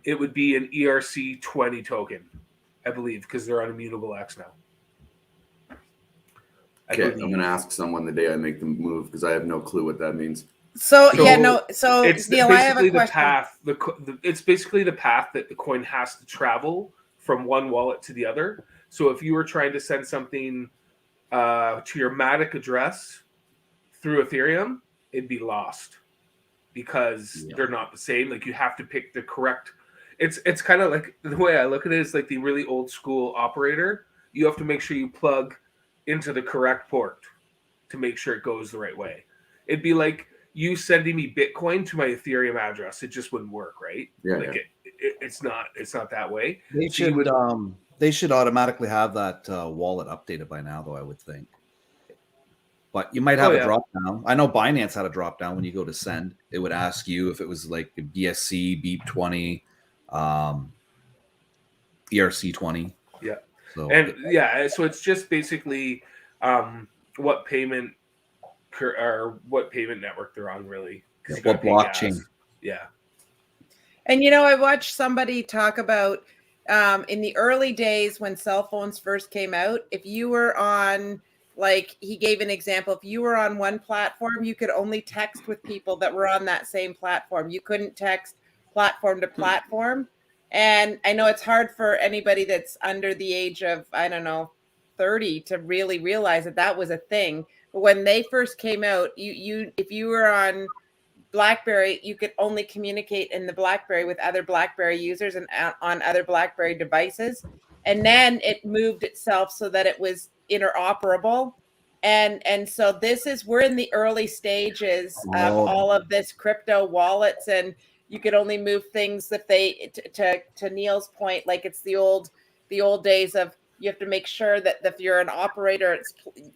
it would be an ERC20 token, I believe, because they're on Immutable X now.
Okay, I'm gonna ask someone the day I make the move because I have no clue what that means.
So
So
yeah, no. So
It's
Neil, I have
basically
a
the
question.
path. It's basically the path that the coin has to travel from one wallet to the other. So if you were trying to send something to your Matic address through Ethereum, it'd be lost because they're not the same. Like you have to pick the correct. It's kind of like the way I look at it is like the really old school operator. You have to make sure you plug into the correct port to make sure it goes the right way. It'd be like you sending me Bitcoin to my Ethereum address. It just wouldn't work, right?
Yeah,
like it's not that way.
They
So you
should they should automatically have that wallet updated by now, though, I would think. But you might have a drop down. I know Binance had a drop down when you go to send. It would ask you if it was like a BSC, BEEP20, ERC20.
Yeah.
So,
So it's just basically what payment or what payment network they're on, really.
What blockchain?
Yeah.
And I watched somebody talk about in the early days when cell phones first came out, if you were on, like he gave an example, if you were on one platform, you could only text with people that were on that same platform. You couldn't text platform to platform. And I know it's hard for anybody that's under the age of, 30 to really realize that was a thing. But when they first came out, if you were on BlackBerry, you could only communicate in the BlackBerry with other BlackBerry users and on other BlackBerry devices. And then it moved itself so that it was interoperable. And so we're in the early stages of all of this crypto wallets, and you could only move things if to Neil's point, like it's the old days of you have to make sure that if you're an operator,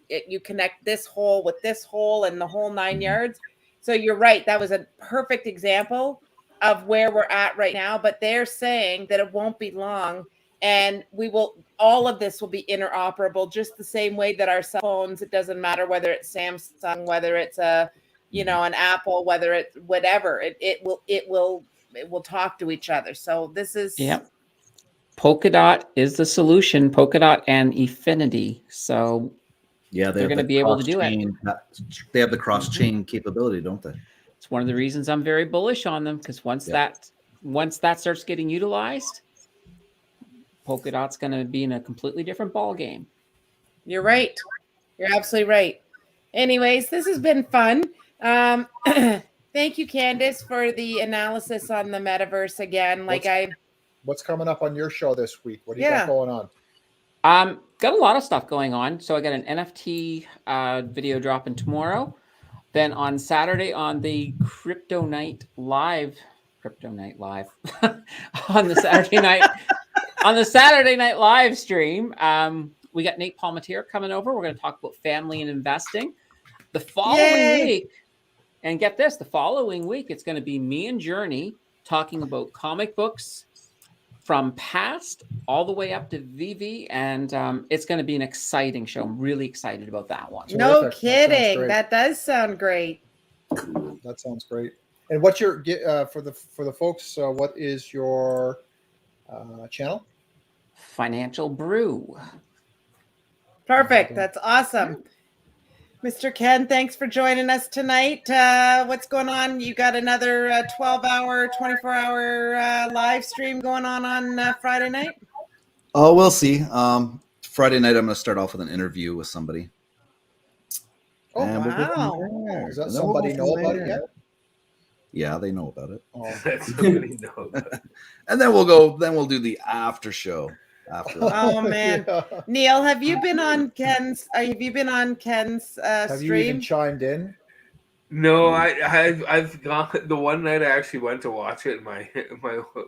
you connect this hole with this hole and the whole 9 yards. So you're right. That was a perfect example of where we're at right now. But they're saying that it won't be long, and all of this will be interoperable, just the same way that our cell phones. It doesn't matter whether it's Samsung, whether it's an Apple, whether it's whatever. It will talk to each other. So this is
Polkadot is the solution. Polkadot and Efinity. So
yeah,
they're going to be able to do it.
They have the cross-chain capability, don't they?
It's one of the reasons I'm very bullish on them, because once that starts getting utilized, Polkadot's going to be in a completely different ball game.
You're right. You're absolutely right. Anyways, this has been fun. Thank you, Candace, for the analysis on the metaverse again.
What's coming up on your show this week? What do you got going on?
Got a lot of stuff going on. So I got an NFT video dropping tomorrow. Then on Saturday on the Crypto Night Live on the Saturday night live stream, we got Nate Palmatier coming over. We're going to talk about family and investing. The following week, and get this, the following week, it's going to be me and Journey talking about comic books from past all the way up to VV, and it's going to be an exciting show. I'm really excited about that one.
No kidding. That does sound great.
That sounds great. And what's your for the folks? What is your channel?
Financial Brew.
Perfect. That's awesome. Mr. Ken, thanks for joining us tonight. What's going on? You got another 12-hour, 24-hour live stream going on Friday night?
Oh, we'll see. Friday night, I'm going to start off with an interview with somebody.
Oh, wow.
Does somebody know about it yet?
Yeah, they know about it.
Somebody knows.
And then we'll do the after show.
Oh man, Neil, have you been on Ken's? Have you been on Ken's stream?
Have you even chimed in?
No, I've gone the one night I actually went to watch it. My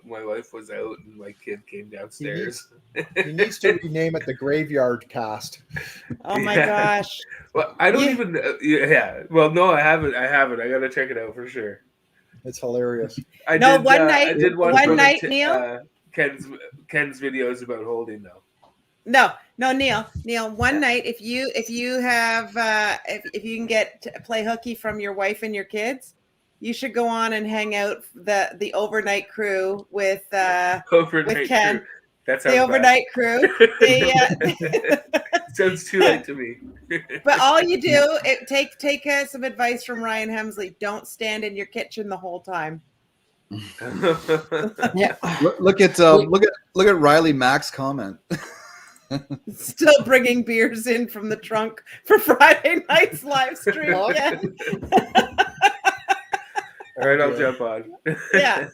wife was out, and my kid came downstairs.
He needs to rename it the Graveyard Cast.
Oh my
Yeah.
gosh.
Well, I don't
Yeah.
even. Yeah. Well, no, I haven't. I gotta check it out for sure.
It's hilarious.
I
No,
did,
one
I
night-
did watch
one
of
night, Neil?
Ken's videos about holding though.
No, Neil, one night, if you have, if you can get to play hooky from your wife and your kids, you should go on and hang out the overnight crew with
Overnight
Ken.
crew. That sounds
the overnight crew. They,
sounds too late to me.
but all you do, take some advice from Ryan Hemsley. Don't stand in your kitchen the whole time.
Yeah.
Look at Riley Mack's comment.
Still bringing beers in from the trunk for Friday night's live stream. Again.
All right, I'll jump on.
Yeah.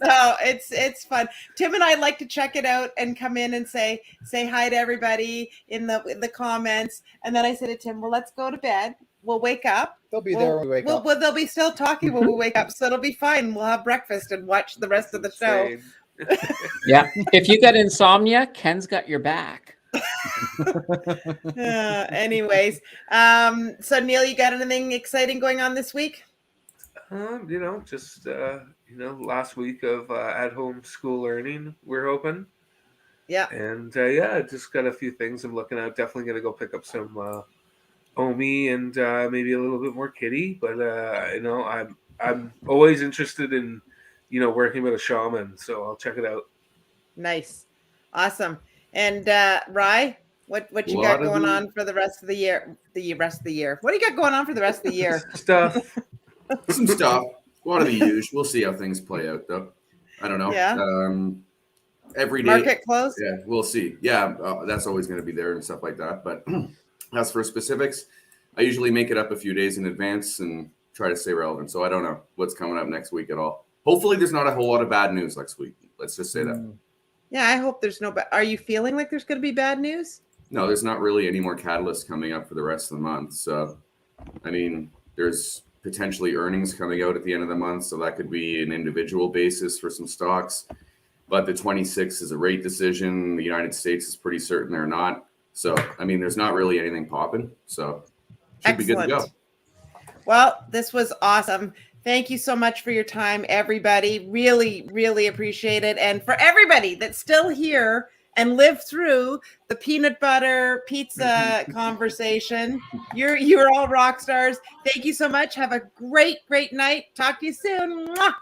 Oh, it's fun. Tim and I like to check it out and come in and say hi to everybody in the comments. And then I say to Tim, well, let's go to bed. We'll wake up.
They'll be there when we wake up.
Well, they'll be still talking when we wake up, so it'll be fine. We'll have breakfast and watch the rest of the show.
Insane.
Yeah. If you got insomnia, Ken's got your back.
Anyways, so Neil, you got anything exciting going on this week?
Just last week of at-home school learning. We're hoping.
Yeah.
And just got a few things I'm looking at. Definitely gonna go pick up some Omi and maybe a little bit more kitty. But I'm always interested in working with a shaman, so I'll check it out.
Nice, awesome. And Rye, what you got going on for the rest of the year? What do you got going on for the rest of the year?
Stuff.
Some stuff. A lot of the usual. We'll see how things play out, though. I don't know.
Yeah.
Every day.
Market close.
Yeah, we'll see. Yeah, that's always going to be there and stuff like that. But as for specifics, I usually make it up a few days in advance and try to stay relevant. So I don't know what's coming up next week at all. Hopefully, there's not a whole lot of bad news next week. Let's just say that.
Yeah, I hope there's no. Are you feeling like there's going to be bad news?
No, there's not really any more catalysts coming up for the rest of the month. So, I mean, there's potentially earnings coming out at the end of the month. So that could be an individual basis for some stocks. But the 26th is a rate decision. The United States is pretty certain they're not. So, I mean, there's not really anything popping. So, should be good to go.
Well, this was awesome. Thank you so much for your time, everybody. Really, really appreciate it. And for everybody that's still here and lived through the peanut butter pizza conversation, you're all rock stars. Thank you so much. Have a great night. Talk to you soon. Mwah!